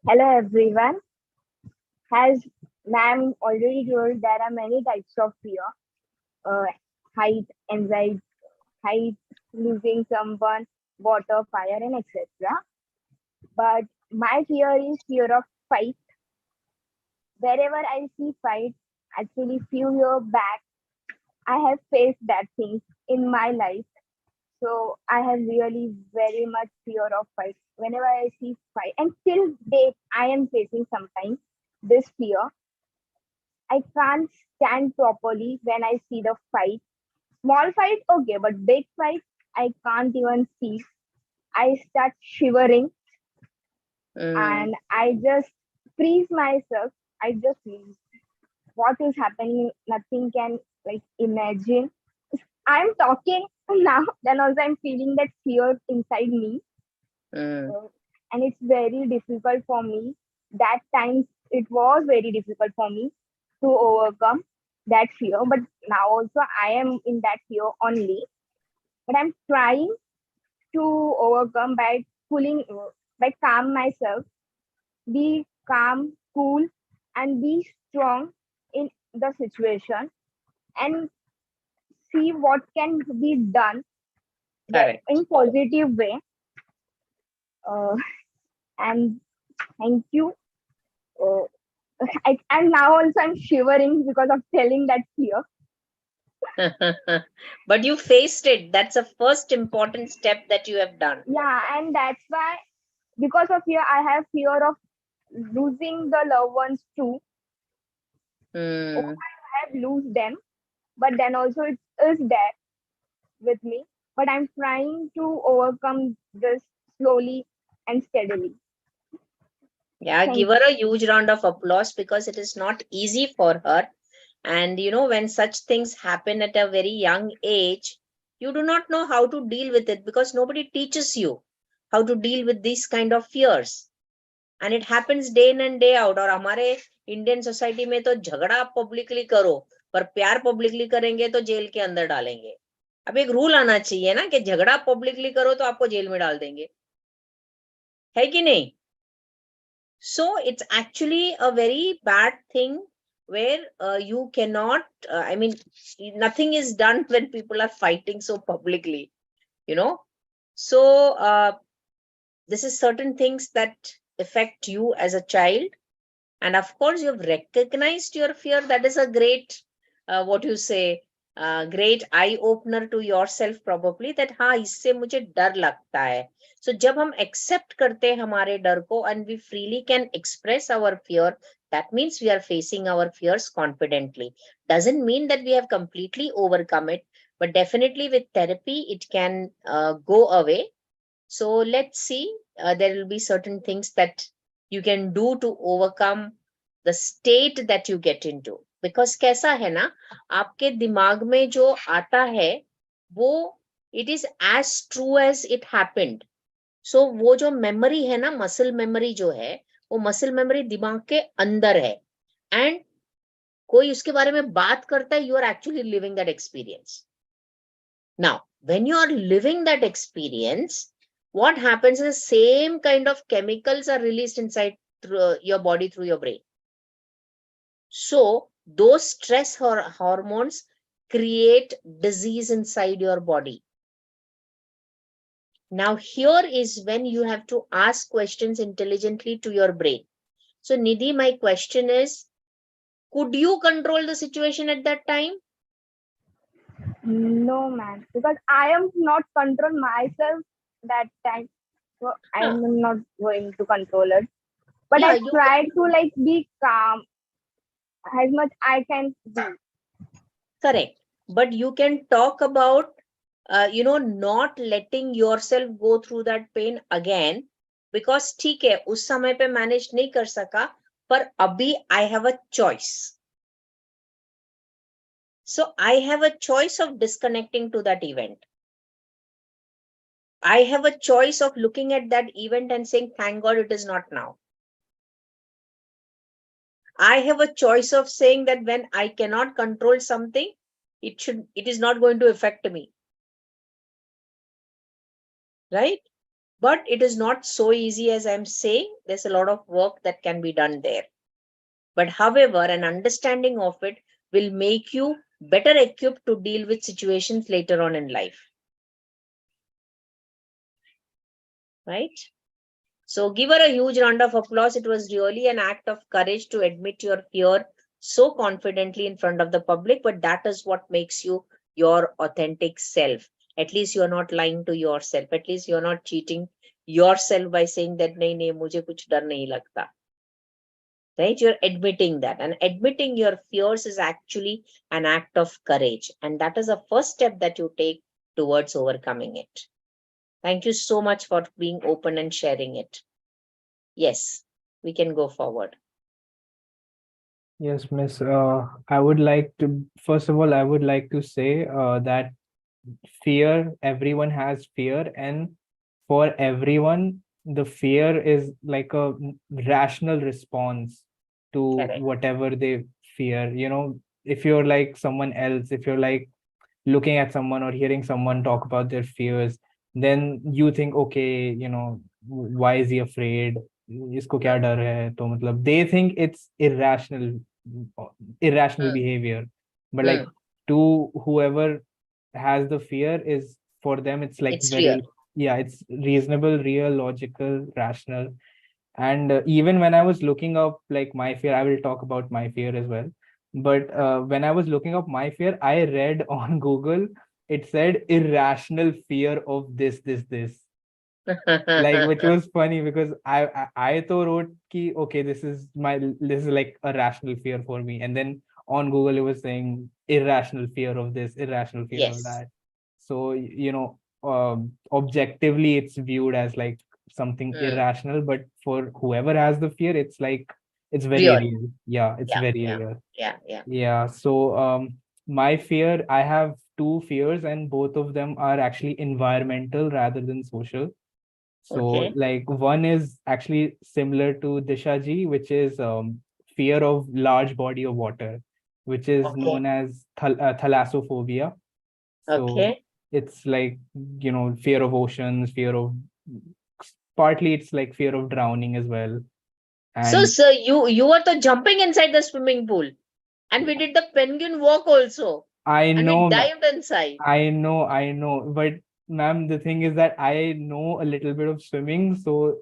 Hello everyone. As ma'am already told, there are many types of fear. Height, anxiety, height, losing someone, water, fire, and etc. But my fear is fear of fight. Wherever I see fight, actually few years back, I have faced that thing in my life. So I have really very much fear of fight. Whenever I see fight, and till date, I am facing sometimes this fear. I can't stand properly when I see the fight. Small fight, okay, but big fight, I can't even see. I start shivering and I just freeze myself. I just freeze. What is happening? Nothing can like imagine. I'm talking now, then also I'm feeling that fear inside me. And it's very difficult for me. That time it was very difficult for me to overcome that fear. But now also I am in that fear only. But I'm trying to overcome by by calm myself, be calm, cool, and be strong in the situation and see what can be done Correct. in positive way. And thank you. Uh, and now also I'm shivering because of telling that fear. But you faced it. That's a first important step that you have done. Yeah, and that's why because of fear, I have fear of losing the loved ones too. I have lose them, but then also it is there with me. But I'm trying to overcome this slowly and steadily. Yeah, Thank give her a huge round of applause because it is not easy for her. And you know, when such things happen at a very young age, you do not know how to deal with it because nobody teaches you how to deal with these kind of fears. And it happens day in and day out. और हमारे Indian society में तो झगड़ा publicly करो पर प्यार publicly करेंगे तो जेल के अंदर डालेंगे. अब एक रूल आना चाहिए ना कि झगड़ा पब्लिकली करो तो आपको जेल में डाल देंगे, है कि नहीं? So it's actually a very bad thing where you cannot, I mean, nothing is done when people are fighting so publicly, you know. So this is certain things that affect you as a child. And of course, you've recognized your fear. That is a great, what you say, great eye opener to yourself probably that हाँ इससे मुझे डर लगता है. So जब हम accept करते हैं हमारे डर को and we freely can express our fear, that means we are facing our fears confidently. Doesn't mean that we have completely overcome it, but definitely with therapy it can go away. So let's see, there will be certain things that you can do to overcome the state that you get into. Because कैसा है ना, आपके दिमाग में जो आता है वो it is as true as it happened. So वो जो memory है ना, muscle memory जो है, वो muscle memory दिमाग के अंदर है. And कोई उसके बारे में बात करता है, you are actually living that experience. Now, when you are living that experience, what happens is same kind of chemicals are released inside through your body through your brain. So those stress hormones create disease inside your body. Now here is when you have to ask questions intelligently to your brain. So Nidhi, my question is, could you control the situation at that time? No, man, because I am not control myself that time. So I am not going to control it. But Yeah, I you try to like be calm as much I can be. correct. But you can talk about, not letting yourself go through that pain again, because ठीक है उस समय पे manage नहीं कर सका, पर अभी I have a choice. So I have a choice of disconnecting to that event. I have a choice of looking at that event and saying, thank God it is not now. I have a choice of saying that when I cannot control something, it is not going to affect me. Right? But it is not so easy as I'm saying. There's a lot of work that can be done there. But however, an understanding of it will make you better equipped to deal with situations later on in life. Right? So give her a huge round of applause. It was really an act of courage to admit your fear so confidently in front of the public, but that is what makes you your authentic self. At least you're not lying to yourself. At least you're not cheating yourself by saying that nahi, mujhe kuch dar nahi lagta. Right? You're admitting that, and admitting your fears is actually an act of courage. And that is the first step that you take towards overcoming it. Thank you so much for being open and sharing it. Yes, we can go forward. Yes, Miss. I would like to, first of all, I would like to say that fear, everyone has fear, and for everyone, the fear is like a rational response to Correct. whatever they fear. You know, if you're like someone else, if you're like looking at someone or hearing someone talk about their fears, then you think, okay, you know, why is he afraid? इसको क्या डर है? तो मतलब they think it's irrational behavior, but like to whoever has the fear, is for them it's like It's very real. yeah, it's reasonable, real, logical, rational. And even when I was looking up like my fear, I will talk about my fear as well, but when I was looking up my fear, I read on Google, it said irrational fear of this, like, which was funny because I thought wrote ki, okay, this is like a rational fear for me, and then on Google it was saying irrational fear of this, irrational fear of Yes. that. So you know, objectively it's viewed as like something irrational, but for whoever has the fear, it's like it's very Real. real. Yeah, it's Yeah, very yeah, real. yeah. Yeah. So my fear, I have two fears, and both of them are actually environmental rather than social. So Okay. like one is actually similar to Disha ji, which is fear of large body of water, which is Okay. known as thalassophobia. So Okay. it's like, you know, fear of oceans, fear of, partly it's like fear of drowning as well. So, And sir, you were the jumping inside the swimming pool, and we did the penguin walk also, I and we know, dived inside. I know, but ma'am, the thing is that I know a little bit of swimming, so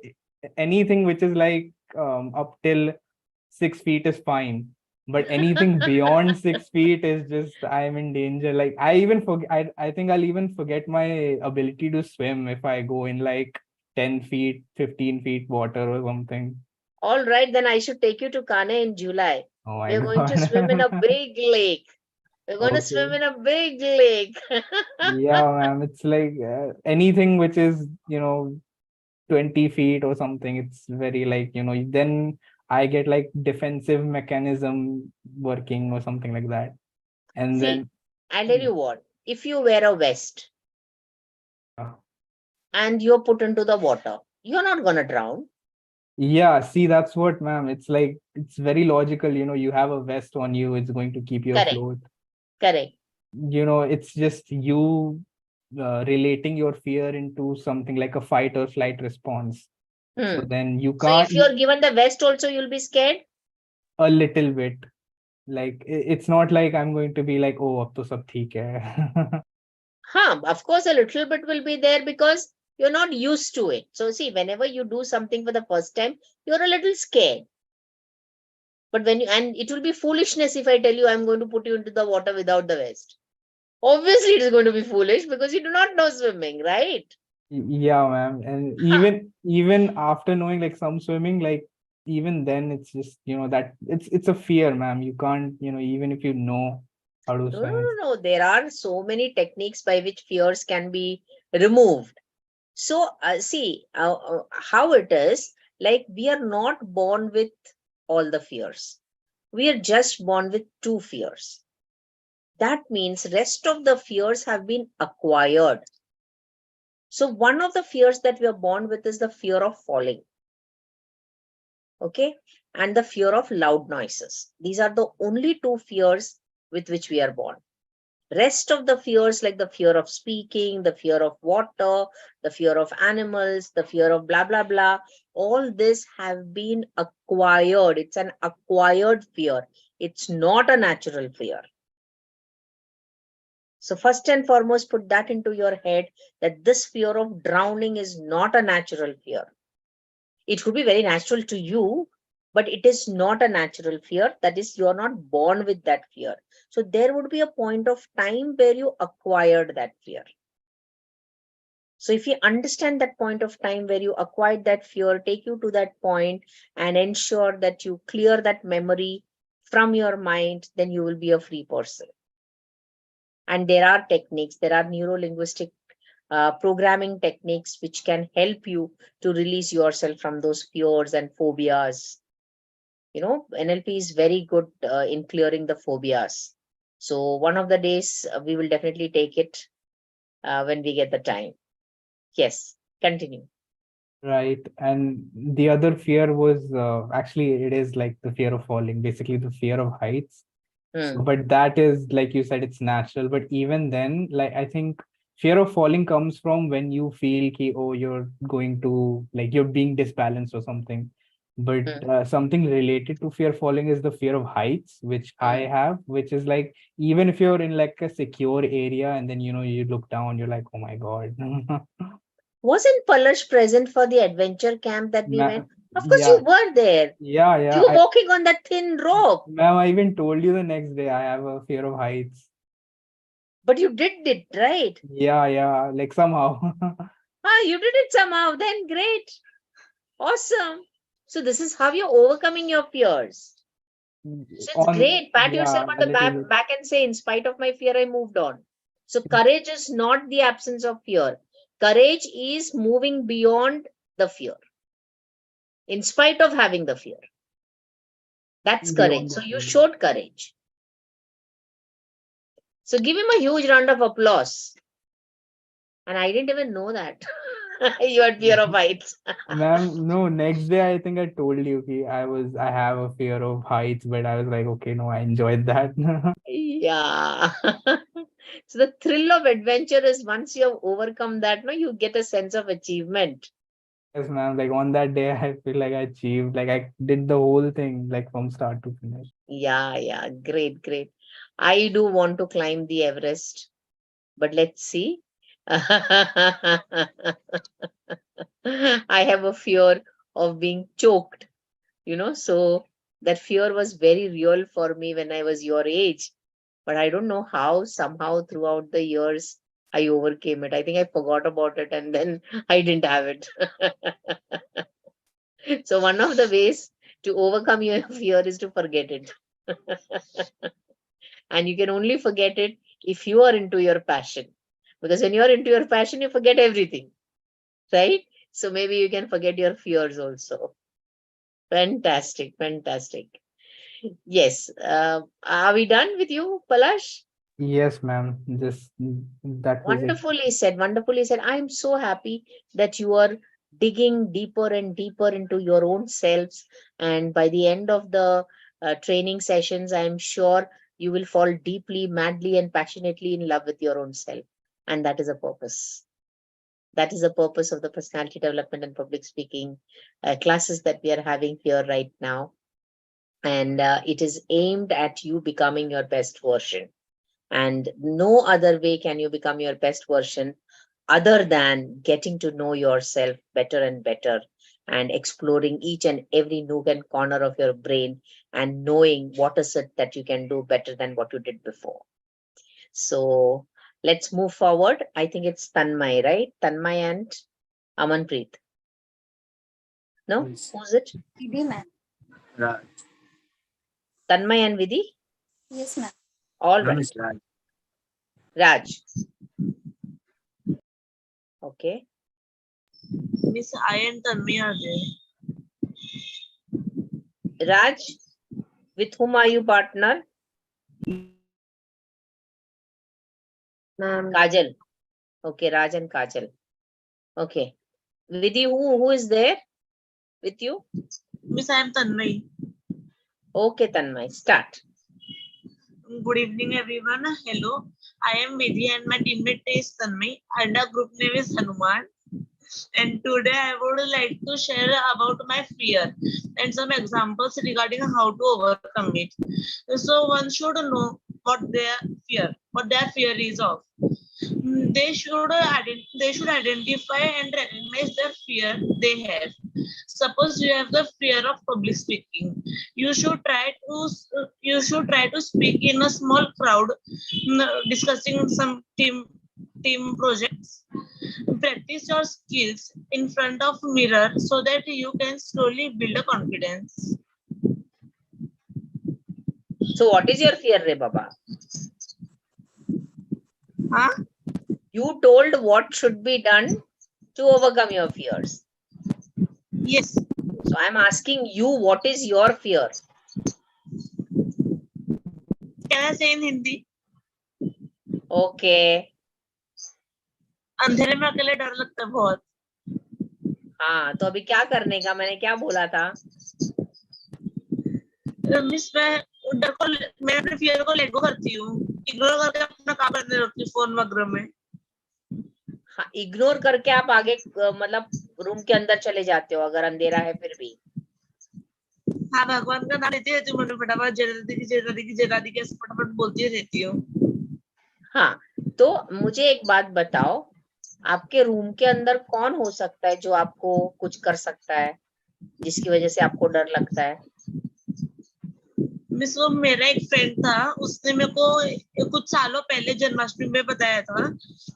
anything which is like up till 6 feet is fine, but anything beyond 6 feet is just, I'm in danger. Like I even forget, I think I'll even forget my ability to swim if I go in like 10 feet, 15 feet water or something. All right, then I should take you to Kane in July. Oh my We're going to God. swim in a big lake. We're going to swim Okay. in a big lake. Yeah, ma'am. It's like anything which is, you know, 20 feet or something. It's very like, you know, then I get like defensive mechanism working or something like that. And See, then I'll tell you what, if you wear a vest uh, and you're put into the water, you're not going to drown. yeah, see, that's what, ma'am. It's like, it's very logical. You know, you have a vest on you, it's going to keep you Correct. afloat. Correct. You know, it's just you relating your fear into something like a fight or flight response. So Hmm. then you So can't if you're given the vest also, you'll be scared? a little bit. Like it's not like I'm going to be like, oh, ab to sab theek hai. Of course, a little bit will be there because you're not used to it. So see, whenever you do something for the first time, you're a little scared. But when you, and it will be foolishness if I tell you I'm going to put you into the water without the vest. Obviously, it is going to be foolish because you do not know swimming, right? Yeah, ma'am. And even after knowing like some swimming, like even then it's just, that it's a fear, ma'am. You can't, even if you know how to No, no, swim, no, it's no. There are so many techniques by which fears can be removed. So, see how it is, like we are not born with all the fears. We are just born with two fears. That means rest of the fears have been acquired. So one of the fears that we are born with is the fear of falling. Okay. And the fear of loud noises. These are the only two fears with which we are born. Rest of the fears, like the fear of speaking, the fear of water, the fear of animals, the fear of blah, blah, blah, all this have been acquired. It's an acquired fear. It's not a natural fear. So first and foremost, put that into your head that this fear of drowning is not a natural fear. It could be very natural to you, but it is not a natural fear. That is, you're not born with that fear. So there would be a point of time where you acquired that fear. So if you understand that point of time where you acquired that fear, take you to that point and ensure that you clear that memory from your mind, then you will be a free person. And there are techniques, there are neuro-linguistic programming techniques which can help you to release yourself from those fears and phobias. NLP is very good in clearing the phobias. So one of the days we will definitely take it when we get the time. Yes, continue. right. And the other fear was actually it is like the fear of falling, basically the fear of heights. So, but that is like you said, it's natural. But even then, like I think fear of falling comes from when you feel ki, oh, you're going to like you're being disbalanced or something. But something related to fear of falling is the fear of heights, which I have, which is like even if you're in like a secure area and then you look down, you're like, oh my God. Wasn't Palash present for the adventure camp that we went? Of course, Yeah, you were there. yeah, You were walking on that thin rope. ma'am, I even told you the next day I have a fear of heights. But you did it, right? Yeah, like somehow. You did it somehow. Then great. Awesome. So this is how you're overcoming your fears. So it's great. Pat yourself on the back and say, in spite of my fear, I moved on. So courage is not the absence of fear. Courage is moving beyond the fear. In spite of having the fear. That's courage. So you showed courage. So give him a huge round of applause. And I didn't even know that. You had fear of heights. Ma'am, no, next day I think I told you I have a fear of heights, but I was like, okay, no, I enjoyed that. Yeah. So the thrill of adventure is once you have overcome that, no, you get a sense of achievement. Yes, ma'am. Like on that day, I feel like I achieved, like I did the whole thing, like from start to finish. Yeah. Great, great. I do want to climb the Everest, but let's see. I have a fear of being choked, so that fear was very real for me when I was your age. But I don't know how, somehow throughout the years, I overcame it. I think I forgot about it and then I didn't have it. So one of the ways to overcome your fear is to forget it. And you can only forget it if you are into your passion. Because when you are into your passion, you forget everything, right? So maybe you can forget your fears also. Fantastic. Yes. Are we done with you, Palash? Yes, ma'am. That was it. Wonderfully said. I'm so happy that you are digging deeper and deeper into your own selves. And by the end of the training sessions, I'm sure you will fall deeply, madly, and passionately in love with your own self. and that is a purpose. That is the purpose of the personality development and public speaking classes that we are having here right now. And it is aimed at you becoming your best version. And no other way can you become your best version other than getting to know yourself better and better, and exploring each and every nook and corner of your brain, and knowing what is it that you can do better than what you did before. So let's move forward. I think it's Tanmay, right? Tanmay and Amanpreet. No? Yes. Who's it? Vidhi ma'am. Raj. Tanmay and Vidhi? Yes, ma'am. All No, right. Miss Raj. Raj. Okay. Miss, I and Tanmay are there. Raj, with whom are you partner? Ma'am, Kajal. Okay, Raj and Kajal. Okay. Vidhi, who is there with you? Miss, I am Tanmay. Okay, Tanmay, start. Good evening, everyone. Hello, I am Vidhi and my teammate is Tanmay and our group name is Hanuman. And today I would like to share about my fear and some examples regarding how to overcome it. So one should know what their fear is of. They should identify and recognize the fear they have. Suppose you have the fear of public speaking. You should try to speak in a small crowd, discussing some team projects. Practice your skills in front of mirror so that you can slowly build a confidence. So what is your fear, Re Baba? Huh? You told what should be done to overcome your fears. Yes. So I'm asking you, what is your fear? Can I say in Hindi? Okay. अंधेरे में अकेले डर लगता है बहुत. हाँ, तो अभी क्या करने का? मैंने क्या बोला था? मिस मैं अपने फियर को लेट गो करती हूँ, इग्नोर करके अपना काम करने लगती हूँ फोन वगैरह में. हाँ, इग्नोर करके आप आगे मतलब रूम के अंदर चले जाते हो अगर अंधेरा है फिर भी. हाँ, भगवान का नाम लेती रहती हूँ, मैं फटाफट जयरादी के फटाफट बोलती रहती हूँ. हाँ, तो मुझे एक बात बताओ, आपके रूम के अंदर कौन हो सकता है जो आपको कुछ कर सकता है, जिसकी वजह से आपको डर लगता है? मिस, वो मेरा एक फ्रेंड था, उसने मेरे को कुछ सालों पहले जन्माष्टमी में बताया था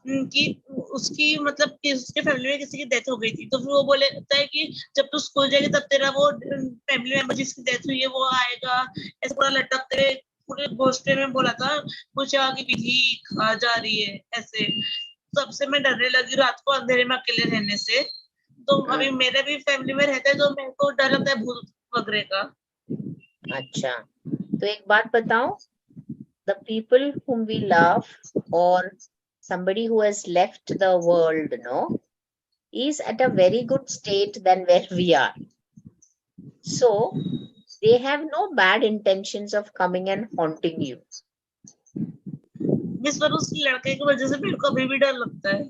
कि उसकी मतलब कि उसके फैमिली में किसी की डेथ हो गई थी. तो फिर वो बोलता है कि जब तू स्कूल जाएगी तब तेरा वो फैमिली मेंबर जिसकी डेथ हुई है वो आएगा. ऐसे पूरा लटकते पूरे गोष्ठी में बोला था, पूछा कि विधि खा जा रही है ऐसे. तब से मैं डरने लगी रात को अंधेरे में अकेले रहने से. तो अभी मेरे भी फैमिली में रहते हैं तो मेरे को डर लगता है भूत वगैरह का. अच्छा, तो एक बात बताओ, the people whom we love or somebody who has left the world, no, is at a very good state than where we are. So they have no bad intentions of coming and haunting you. Miss, पर उस लड़के की वजह से मेरे को अभी भी डर लगता है.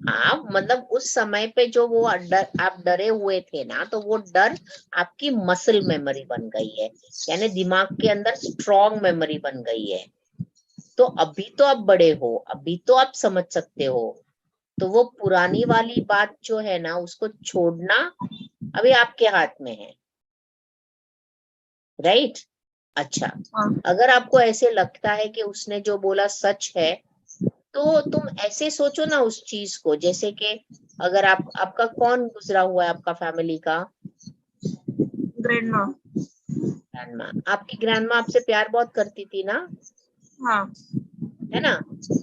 हाँ, मतलब उस समय पे जो वो आप डरे हुए थे ना, तो वो डर आपकी मसल मेमोरी बन गई है, यानी दिमाग के अंदर स्ट्रॉन्ग मेमोरी बन गई है. तो अभी तो आप बड़े हो, अभी तो आप समझ सकते हो, तो वो पुरानी वाली बात जो है ना, उसको छोड़ना अभी आपके हाथ में है, राइट? अच्छा, अगर आपको ऐसे लगता है कि उसने जो बोला सच है, तो तुम ऐसे सोचो ना उस चीज को, जैसे कि अगर आपका कौन गुजरा हुआ है आपका फैमिली का? ग्रैंडमा. आपकी ग्रैंडमा आपसे प्यार बहुत करती थी ना? हाँ. है ना?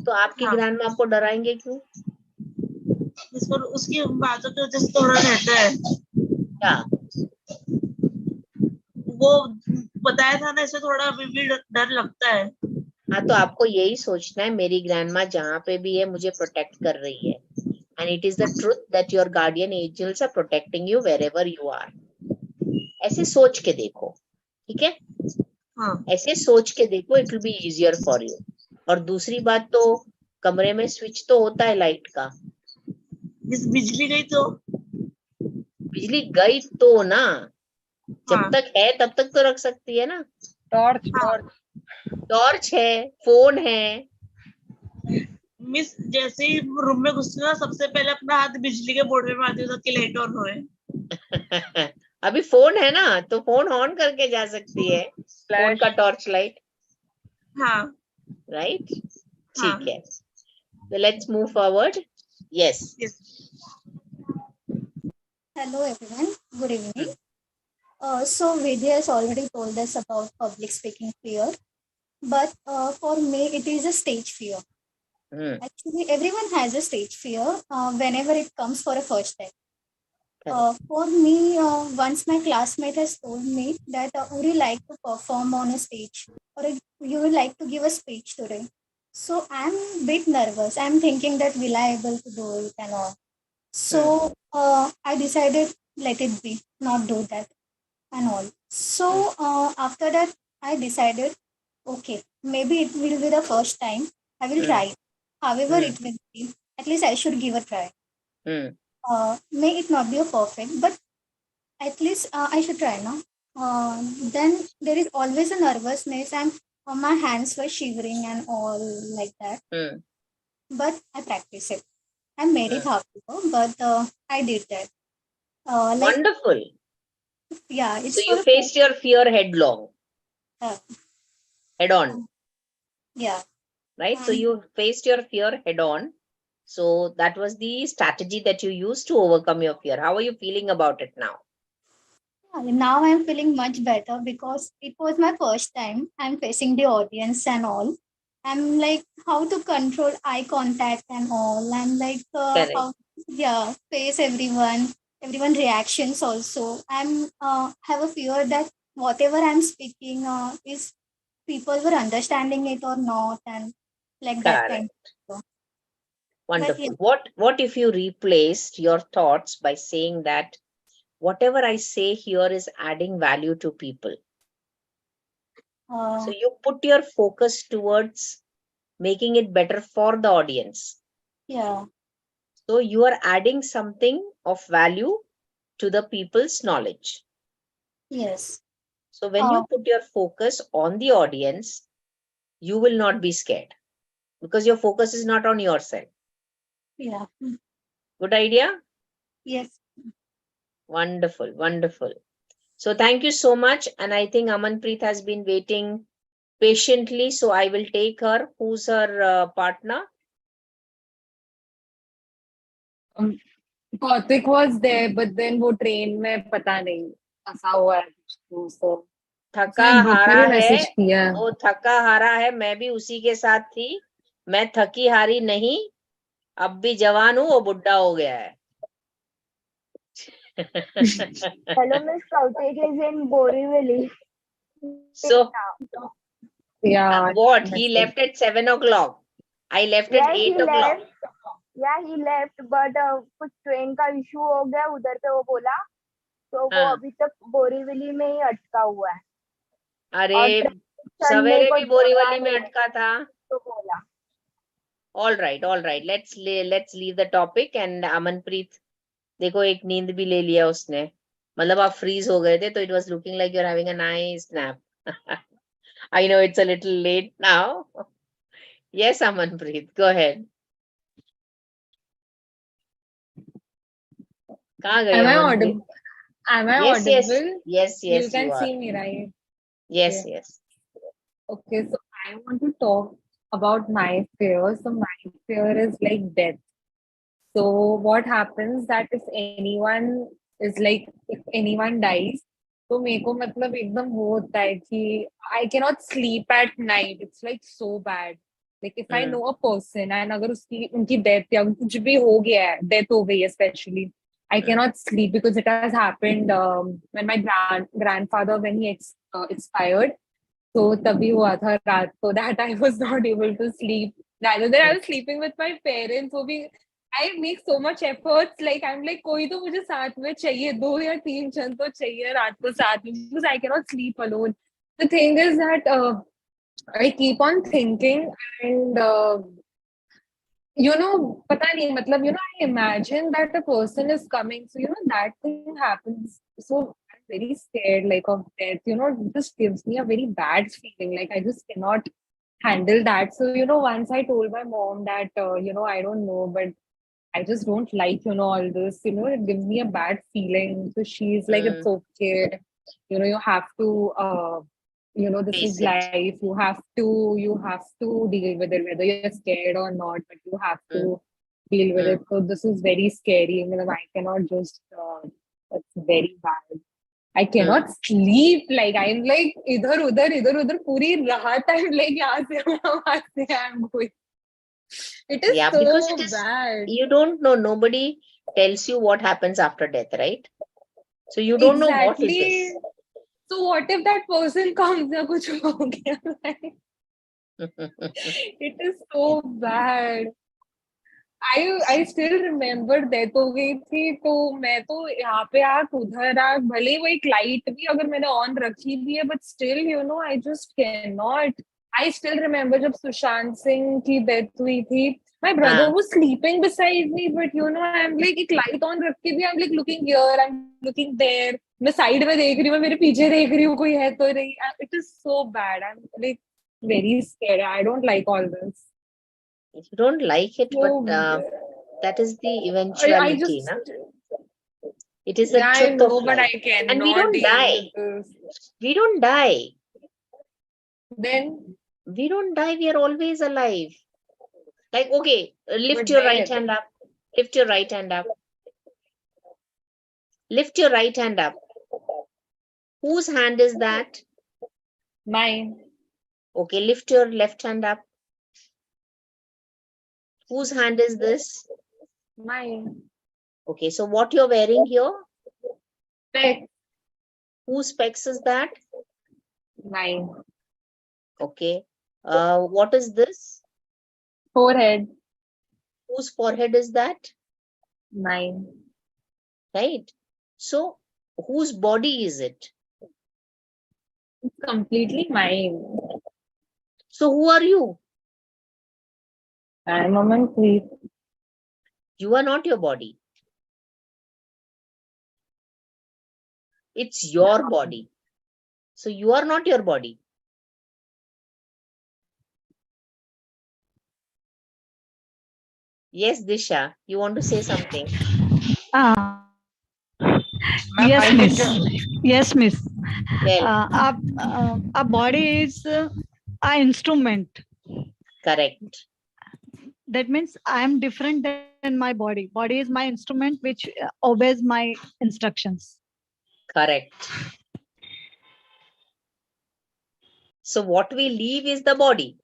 तो आपकी ग्रैंडमा आपको डराएंगे क्यों? इस पर उसकी बातों की वजह से थोड़ा रहता है. क्या? वो बताया था ना, इससे थोड़ा अभी भी डर लगता है. हाँ, तो आपको यही सोचना है, मेरी ग्रैंडमा जहाँ पे भी है मुझे प्रोटेक्ट कर रही है, and it is the truth that your guardian angels are protecting you wherever you are. ऐसे सोच के देखो, ठीक है? हाँ. ऐसे सोच के देखो, it will be easier for you. और दूसरी बात तो कमरे में स्विच तो होता है लाइट का, जिस बिजली गई तो बिजली गई तो ना, जब हाँ। तक है तब तक तो रख सकती है ना। टॉर्च हाँ। टॉर्च टॉर्च है, फोन है। मिस जैसे ही रूम में घुसती हूँ ना, सबसे पहले अपना हाथ बिजली के बोर्ड में मारती हूँ ताकि लाइट ऑन होए। अभी फोन है ना, तो फोन ऑन करके जा सकती है, फोन फ्लैश का टॉर्च लाइट, हाँ। राइट? हाँ। ठीक है, तो let's move forward. Yes. Yes. Hello everyone, good evening. So Vidya has already told us about public speaking fear, but for me it is a stage fear. Actually, everyone has a stage fear whenever it comes for a first time. For me, once my classmate has told me that would you like to perform on a stage or you would like to give a speech today. So I'm a bit nervous. I'm thinking that will I able to do it and all. So I decided let it be, not do that and all. So after that, I decided, okay, maybe it will be the first time. I will try it. However, it will be. At least I should give a try. May it not be a perfect, but at least I should try now. Then there is always a nervousness, and my hands were shivering and all like that. But I practice it. I made it half ago, but I did that. Like, Wonderful. yeah, it's So you for faced your fear headlong, head on, yeah. right? So you faced your fear head on. So that was the strategy that you used to overcome your fear. How are you feeling about it now? Now I'm feeling much better because it was my first time. I'm facing the audience and all. I'm like how to control eye contact and all. I'm like how face everyone reactions also. I'm have a fear that whatever I'm speaking is people were understanding it or not, and like that kind of. Wonderful. yeah. What if you replaced your thoughts by saying that whatever I say here is adding value to people? So you put your focus towards making it better for the audience. Yeah. So you are adding something of value to the people's knowledge. Yes. So when you put your focus on the audience, you will not be scared because your focus is not on yourself. Yeah. Good idea? Yes. Wonderful, wonderful. So thank you so much. And I think Amanpreet has been waiting patiently. So I will take her. Who's her partner? Karthik was there, but then वो train में पता नहीं फंसा हुआ है तो थका हारा है, वो थका हारा है, मैं भी उसी के साथ थी, मैं थकी हारी नहीं, अब भी जवान हूँ, वो बुढ़ा हो गया है. Hello, Miss Kautik is in Borivali. So, yeah, what? He left at 7 o'clock. I left at 8 o'clock. Yeah, he left, but कुछ ट्रेन का इशू हो गया उधर पे, वो बोला तो वो अभी तक बोरीवली में ही अटका हुआ है. अरे सवेरे भी बोरीवली में अटका था. तो बोला all right, let's leave the topic. And Amanpreet, देखो एक नींद भी ले लिया उसने, मतलब आप फ्रीज हो गए थे, तो it was looking like you're having a nice nap. I know it's a little late now. Yes, Amanpreet, go ahead. कहाँ गई? Am I audible? Am I yes, audible? Yes, you can you see are. me, right? Yes, yes. Okay, so I want to talk about my fear. So my fear is like death. So what happens that if anyone dies, तो मेरे को मतलब एकदम वो होता है कि I cannot sleep at night. It's like so bad. Like if I know a person and अगर उनकी death या कुछ भी हो गया है, death हो गई especially, I cannot sleep because it has happened when my grandfather when he expired. So तभी हुआ था रात, so that I was not able to sleep. Rather than I was sleeping with my parents, वो भी I make so much efforts. Like I'm like कोई तो मुझे साथ में चाहिए, 2 या 3 जन तो चाहिए रात को साथ में, because I cannot sleep alone. The thing is that I keep on thinking and पता नहीं मतलब I imagine that a person is coming, so that thing happens, so I'm very scared like of death. It just gives me a very bad feeling, like I just cannot handle that. So once I told my mom that I don't know, but I just don't like all this, it gives me a bad feeling. So she's like, it's okay, you have to this is Face it. life, you have to deal with it whether you're scared or not, but you have to deal with it. So this is very scary. I cannot just it's very bad. I cannot sleep. Like I'm like idhar udhar puri rahat. I'm like yahan se wahan se I'm going. It is Yeah, so because it is, bad. you don't know, nobody tells you what happens after death, right? So you don't know what is Exactly. this. So what if that person comes ya kuch ho gaya? It is so bad. I still remember death हो गई थी तो मैं तो यहाँ पे आग उधर आग भले वो एक लाइट भी अगर मैंने ऑन रखी भी है but still I just can not. I still remember जब सुशांत सिंह की डेथ हुई थी. My brother हाँ. was sleeping beside me, but I'm like एक लाइट ऑन रख के भी I'm like looking here, I'm looking there. मैं साइड में देख रही हूँ, मैं मेरे पीछे देख रही हूँ कोई है तो नहीं. It is so bad. I'm like very scared. I don't like all this. You don't like it, So but that is the I eventuality, just na? It is the I truth know, of but I life. cannot And we don't deal die. with this. We don't die. Then, We don't die. We are always alive. Like, okay, lift but your right then, hand up. Lift your right hand up. Lift your right hand up. Whose hand is that? mine, Okay, lift your left hand up. Whose hand is this? mine, Okay, so what you're wearing here? specs, Whose specs is that? mine, Okay. What is this? forehead, Whose forehead is that? mine, Right. So whose body is it? it's completely mine. So who are you? I'm a monthly. You are not your body. It's your body. So you are not your body. Yes, Disha, you want to say something? Ma'am, Yes, I think miss. Yes, miss. Well, Our body is an instrument. correct. That means I am different than my body. Body is my instrument which obeys my instructions. Correct. So what we leave is the body.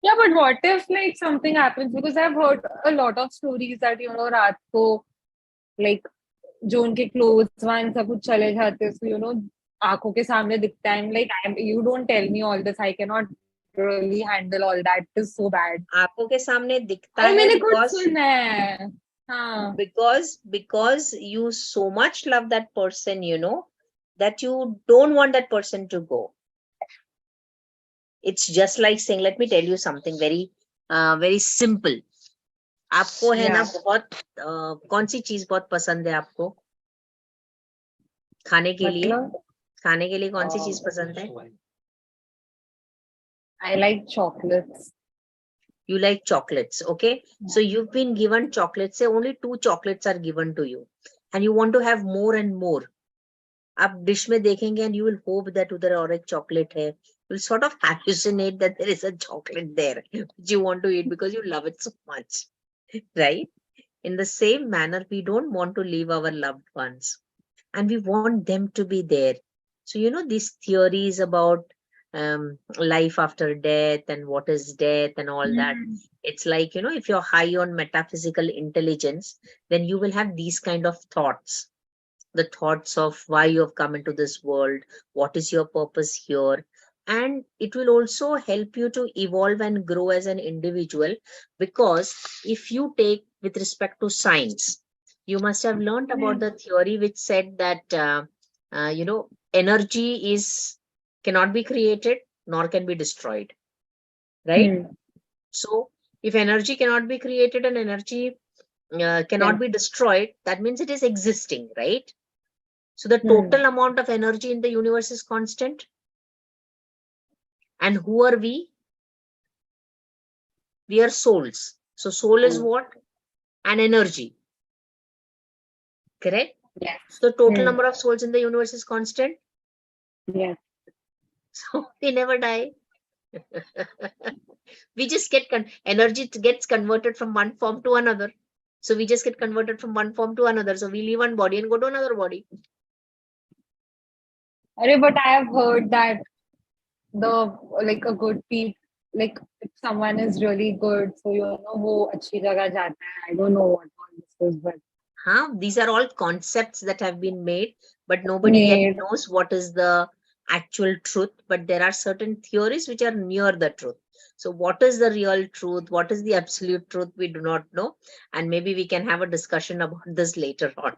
Yeah, but what if like something happens? Because I've heard a lot of stories that रात को like जो उनके close ones सब कुछ चले जाते, so आंखों के सामने दिखता है. I'm like, you don't tell me all this. I cannot really handle all that. It is so bad. आंखों के सामने दिखता अरे है मैंने खुद because सुना है. हाँ. because you so much love that person, that you don't want that person to go. It's just like saying, let me tell you something very simple. आपको है ना बहुत कौन सी चीज बहुत पसंद है आपको खाने के लिए? खाने के लिए कौन सी चीज पसंद है? I like chocolates. You like chocolates, okay? So you've been given chocolates. Say only 2 chocolates are given to you, and you want to have more and more. आप डिश में देखेंगे and you will hope that उधर और एक chocolate है. You'll sort of hallucinate that there is a chocolate there which you want to eat because you love it so much, right? In the same manner, we don't want to leave our loved ones, and we want them to be there. So these theories about life after death and what is death and all that, it's like if you're high on metaphysical intelligence, then you will have these kind of thoughts, the thoughts of why you have come into this world, what is your purpose here, and it will also help you to evolve and grow as an individual. Because if you take with respect to science, you must have learned about the theory which said that energy cannot be created nor can be destroyed, right? So If energy cannot be created and energy cannot be destroyed, that means it is existing, right? So the total amount of energy in the universe is constant. And who are we? We are souls. So soul is what? An energy. Correct? Yes. So the total number of souls in the universe is constant. Yes. So we never die. We just get energy gets converted from one form to another. So we just get converted from one form to another. So we leave one body and go to another body. But I have heard that a good people, like if someone is really good, so wo achhi jagah jata hai. I don't know what all this is, but These are all concepts that have been made, but nobody yet knows what is the actual truth. But there are certain theories which are near the truth. So what is the real truth? What is the absolute truth? We do not know. And maybe we can have a discussion about this later on.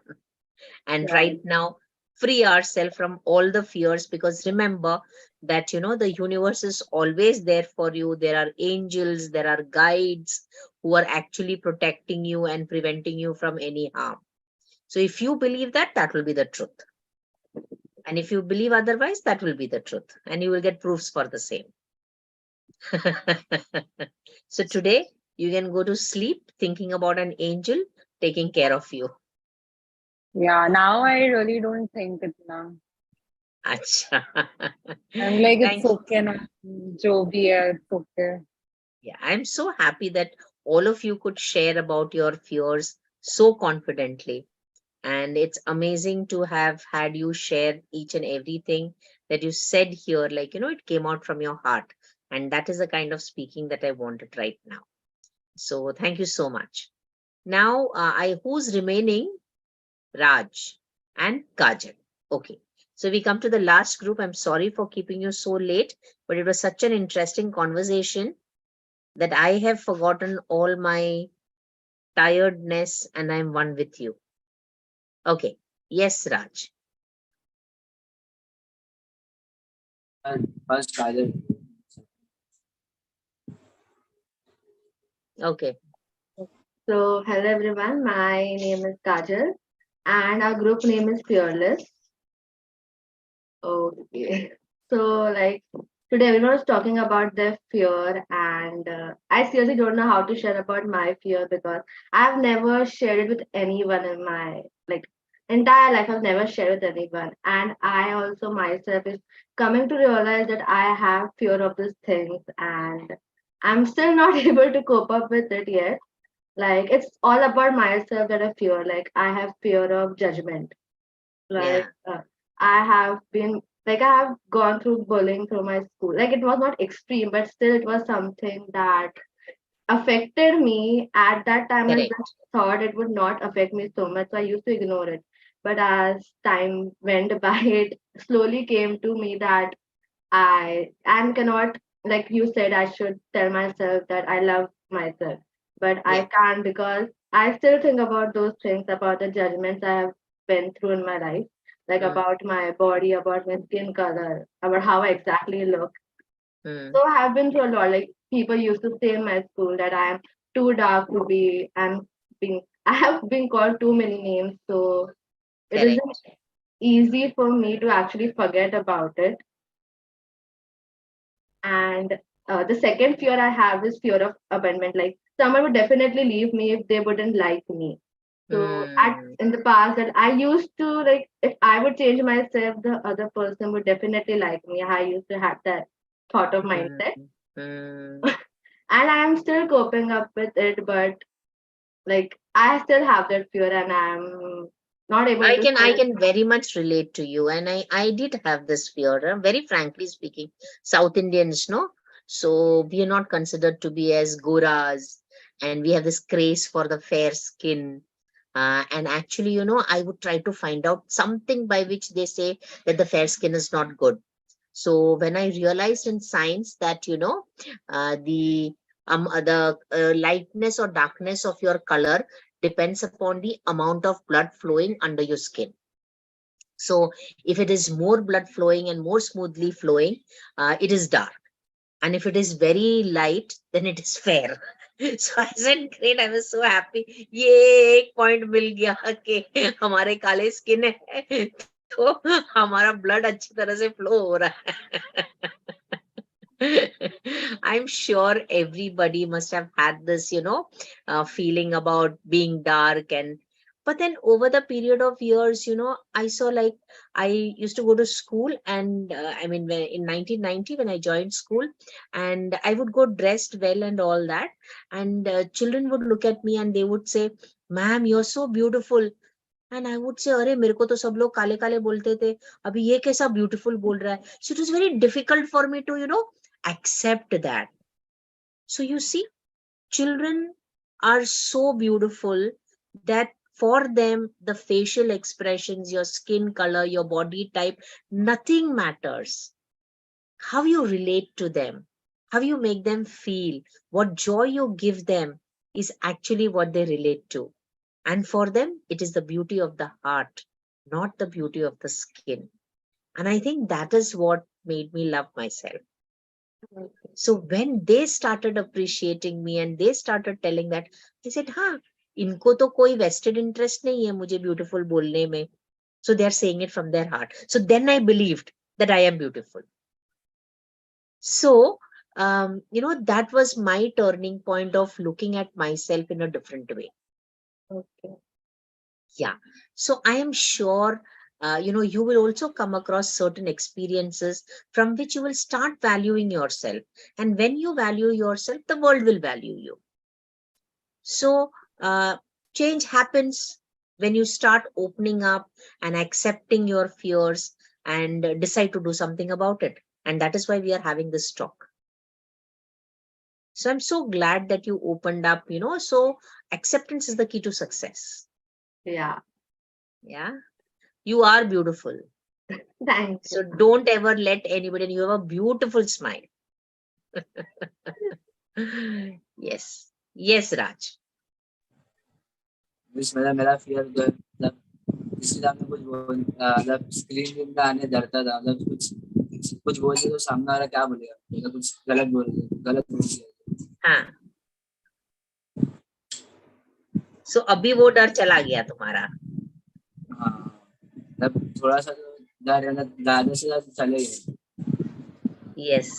And right now, free ourselves from all the fears, because remember that, the universe is always there for you. There are angels, there are guides who are actually protecting you and preventing you from any harm. So if you believe that, that will be the truth. And if you believe otherwise, that will be the truth. And you will get proofs for the same. So today, you can go to sleep thinking about an angel taking care of you. Yeah, now I really don't think it now. Acha. I'm like, it's okay now. Jo bhi hai, it's okay. Yeah, I'm so happy that all of you could share about your fears so confidently. And it's amazing to have had you share each and everything that you said here. Like, it came out from your heart. And that is the kind of speaking that I wanted right now. So thank you so much. Now, who's remaining? Raj and Kajal. Okay. So we come to the last group. I'm sorry for keeping you so late, but it was such an interesting conversation that I have forgotten all my tiredness and I'm one with you. Okay. Yes, Raj. First, Kajal. Okay. So, hello everyone. My name is Kajal, and our group name is Fearless. Okay. So, today everyone was talking about their fear, and I seriously don't know how to share about my fear because I've never shared it with anyone in my entire life. I've never shared with anyone, and I also myself is coming to realize that I have fear of these things, and I'm still not able to cope up with it yet. It's all about myself that I fear. I have fear of judgment. I have been I have gone through bullying through my school. It was not extreme, but still it was something that affected me at that time. And I thought it would not affect me so much, so I used to ignore it. But as time went by, it slowly came to me that I cannot, like you said, I should tell myself that I love myself, but I can't because I still think about those things, about the judgments I have been through in my life, about my body, about my skin color, about how I exactly look. So I have been through a lot. People used to say in my school that I am too dark to be. I have been called too many names, so it isn't easy for me to actually forget about it. And the second fear I have is fear of abandonment. Someone would definitely leave me if they wouldn't like me. So in the past that I used to if I would change myself, the other person would definitely like me. I used to have that thought of mindset. And I am still coping up with it, but I still have that fear and I'm not able I can very much relate to you. And I did have this fear, very frankly speaking. South Indians, no? So we are not considered to be as goras, and we have this craze for the fair skin. And actually, I would try to find out something by which they say that the fair skin is not good. So when I realized in science that, the lightness or darkness of your color depends upon the amount of blood flowing under your skin. So if it is more blood flowing and more smoothly flowing, it is dark. And if it is very light, then it is fair. So I said, great, I was so happy. ये एक point मिल गया कि हमारे काले skin है, तो हमारा blood अच्छी तरह से flow हो रहा है. I'm sure everybody must have had this, feeling about being dark. But then over the period of years, I saw, like, I used to go to school, and in 1990 when I joined school, and I would go dressed well and all that, and children would look at me and they would say, "Ma'am, you're so beautiful." And I would say, अरे मेरे को तो सब लोग काले काले बोलते थे, अभी ये कैसा beautiful बोल रहा है. So it was very difficult for me to, accept that. So you see, children are so beautiful that for them, the facial expressions, your skin color, your body type, nothing matters. How you relate to them, how you make them feel, what joy you give them is actually what they relate to. And for them, it is the beauty of the heart, not the beauty of the skin. And I think that is what made me love myself. So when they started appreciating me and they started telling that, I said, हाँ, इनको तो कोई vested interest नहीं है मुझे beautiful बोलने में. So they are saying it from their heart. So then I believed that I am beautiful. So, that was my turning point of looking at myself in a different way. Okay. Yeah. So I am sure, you will also come across certain experiences from which you will start valuing yourself. And when you value yourself, the world will value you. So change happens when you start opening up and accepting your fears and decide to do something about it. And that is why we are having this talk. So I'm so glad that you opened up, so acceptance is the key to success. Yeah. Yeah. You are beautiful. Thanks. So don't ever let anybody, and you have a beautiful smile. Yes. Yes, Raj. मेरा fear मतलब किसी सामने कुछ मतलब screen पे आने डरता था, मतलब कुछ बोल दिया तो सामने वाला क्या बोलेगा, मतलब कुछ गलत बोल दिया. हाँ. So अभी वो डर चला गया तुम्हारा. हाँ, मतलब थोड़ा सा डर है ना, ज्यादा से ज्यादा चले गए. Yes.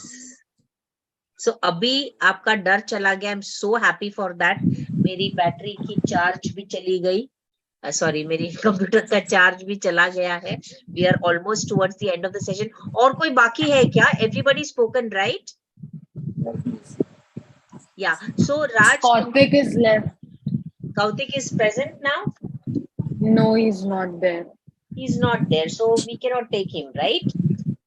So अभी आपका डर चला गया. I'm so happy for that. मेरी बैटरी की चार्ज भी चली गई. Sorry, मेरी कंप्यूटर का चार्ज भी चला गया है. We are almost towards the end of the session. और कोई बाकी है क्या? Everybody spoken, right? Yeah. So Raj. Kautik is left. Kautik is present now? No, he's not there. He's not there, so we cannot take him, right?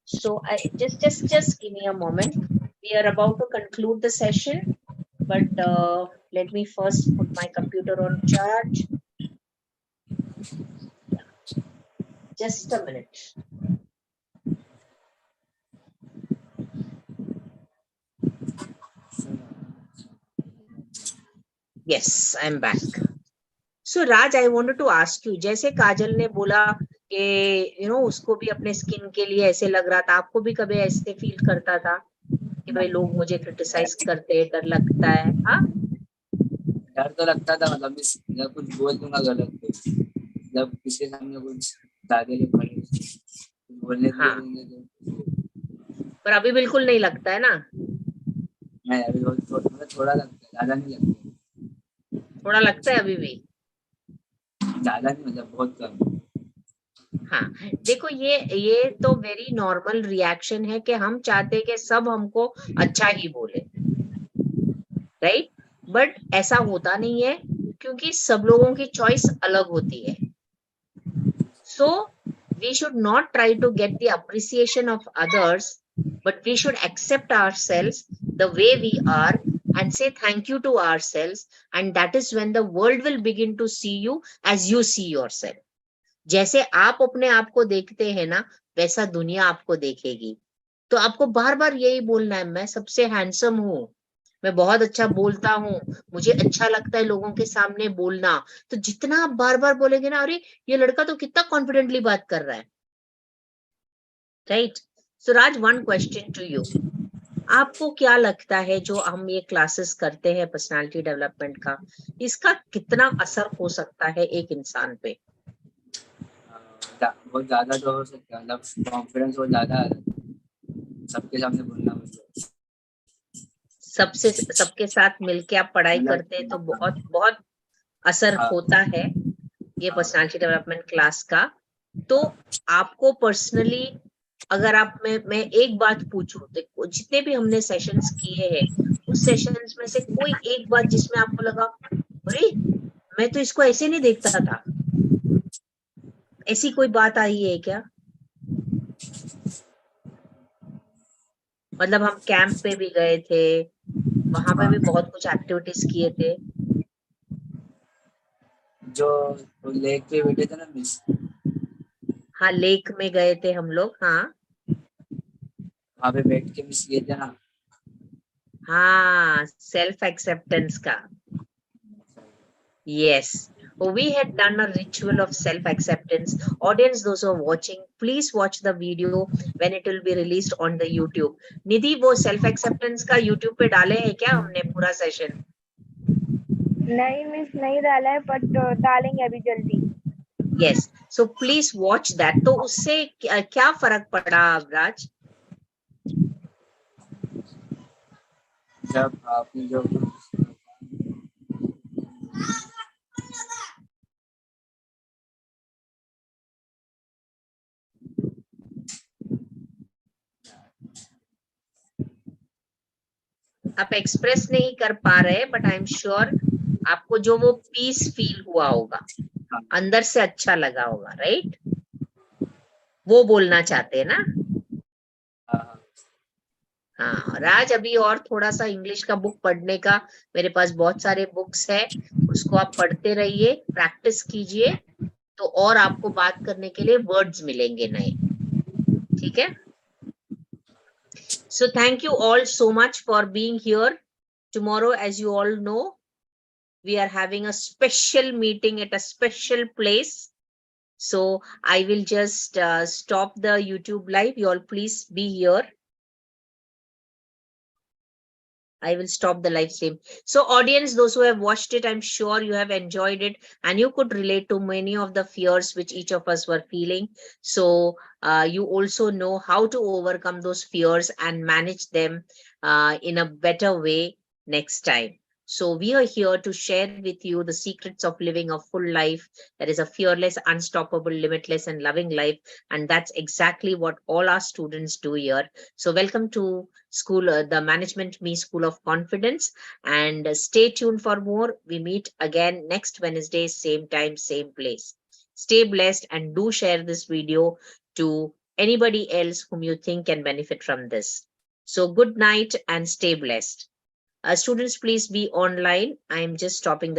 So I just give me a moment. We are about to conclude the session, but let me first put my computer on charge. Yeah. Just a minute. Yes, I'm back. So Raj, I wanted to ask you, जैसे काजल ने बोला कि उसको भी अपने skin के लिए ऐसे लग रहा था, आपको भी कभी ऐसे फील करता था कि भाई लोग मुझे क्रिटिसाइज करते हैं, डर लगता है? हाँ, डर तो लगता था, मतलब कुछ बोल दूंगा गलत तो, जब किसी सामने कुछ दादे लोग खड़े बोलने पर अभी बिल्कुल नहीं लगता है ना? नहीं, अभी थोड़ा लगता है, ज्यादा नहीं लगता. थोड़ा लगता है अभी भी, ज्यादा नहीं, मतलब बहुत कम. हाँ, देखो ये तो वेरी नॉर्मल रिएक्शन है कि हम चाहते हैं कि सब हमको अच्छा ही बोले, राइट? बट ऐसा होता नहीं है, क्योंकि सब लोगों की चॉइस अलग होती है. So we should not try to get the appreciation of others, but we should accept ourselves the way we are and say thank you to ourselves, and that is when the world will begin to see you as you see yourself. जैसे आप अपने आप को देखते हैं ना, वैसा दुनिया आपको देखेगी. तो आपको बार बार यही बोलना है, मैं सबसे हैंडसम हूँ, मैं बहुत अच्छा बोलता हूँ, मुझे अच्छा लगता है लोगों के सामने बोलना. तो जितना आप बार बार बोलेंगे ना, अरे ये लड़का तो कितना कॉन्फिडेंटली बात कर रहा है, right? So Raj, one question to you. आपको क्या लगता है जो हम ये क्लासेस करते हैं पर्सनालिटी डेवलपमेंट का, इसका कितना असर हो सकता है एक इंसान पे? बहुत ज्यादा तो हो सकता है, मतलब कॉन्फिडेंस बहुत ज्यादा है, सबके सामने बोलना, मतलब सबके साथ मिलके आप पढ़ाई करते हैं तो बहुत बहुत असर होता है ये पर्सनालिटी डेवलपमेंट क्लास का। तो आपको पर्सनली अगर आप मैं एक बात पूछूं, तो जितने भी हमने सेशंस किए हैं उस सेशंस में से कोई एक बात जिसमें आपको लगा अरे मैं तो इसको ऐसे नहीं देखता था, ऐसी कोई बात आई है क्या? मतलब हम कैंप पे भी गए थे, वहां पे भी बहुत कुछ एक्टिविटीज किए थे। जो लेक पे बैठे थे ना मिस, हाँ लेक में गए थे हम लोग, हाँ वहाँ पे बैठ के मिस किए थे ना। हाँ सेल्फ एक्सेप्टेंस का, yes. We had done a ritual of self-acceptance. Audience, those who are watching, please watch the video when it will be released on the YouTube. निधि वो self-acceptance का YouTube पे डाले हैं क्या हमने पूरा सेशन? नहीं मिस, नहीं डाला है, बट डालेंगे अभी जल्दी। Yes, so please watch that. तो उससे क्या फर्क पड़ा राज? जब आपने जो आप एक्सप्रेस नहीं कर पा रहे, बट आई एम श्योर आपको जो वो पीस फील हुआ होगा, अंदर से अच्छा लगा होगा, राइट? वो बोलना चाहते हैं ना? हाँ राज, अभी और थोड़ा सा इंग्लिश का बुक पढ़ने का, मेरे पास बहुत सारे बुक्स है, उसको आप पढ़ते रहिए, प्रैक्टिस कीजिए, तो और आपको बात करने के लिए वर्ड्स मिलेंगे नए, ठीक है? So thank you all so much for being here. Tomorrow, as you all know, we are having a special meeting at a special place. So I will just stop the YouTube live. You all please be here. I will stop the live stream. So audience, those who have watched it, I'm sure you have enjoyed it and you could relate to many of the fears which each of us were feeling. So you also know how to overcome those fears and manage them in a better way next time. So we are here to share with you the secrets of living a full life that is a fearless, unstoppable, limitless, and loving life. And that's exactly what all our students do here. So welcome to school, the Management Me School of Confidence, and stay tuned for more. We meet again next Wednesday, same time, same place. Stay blessed and do share this video to anybody else whom you think can benefit from this. So good night and stay blessed. Students, please be online. I'm just stopping the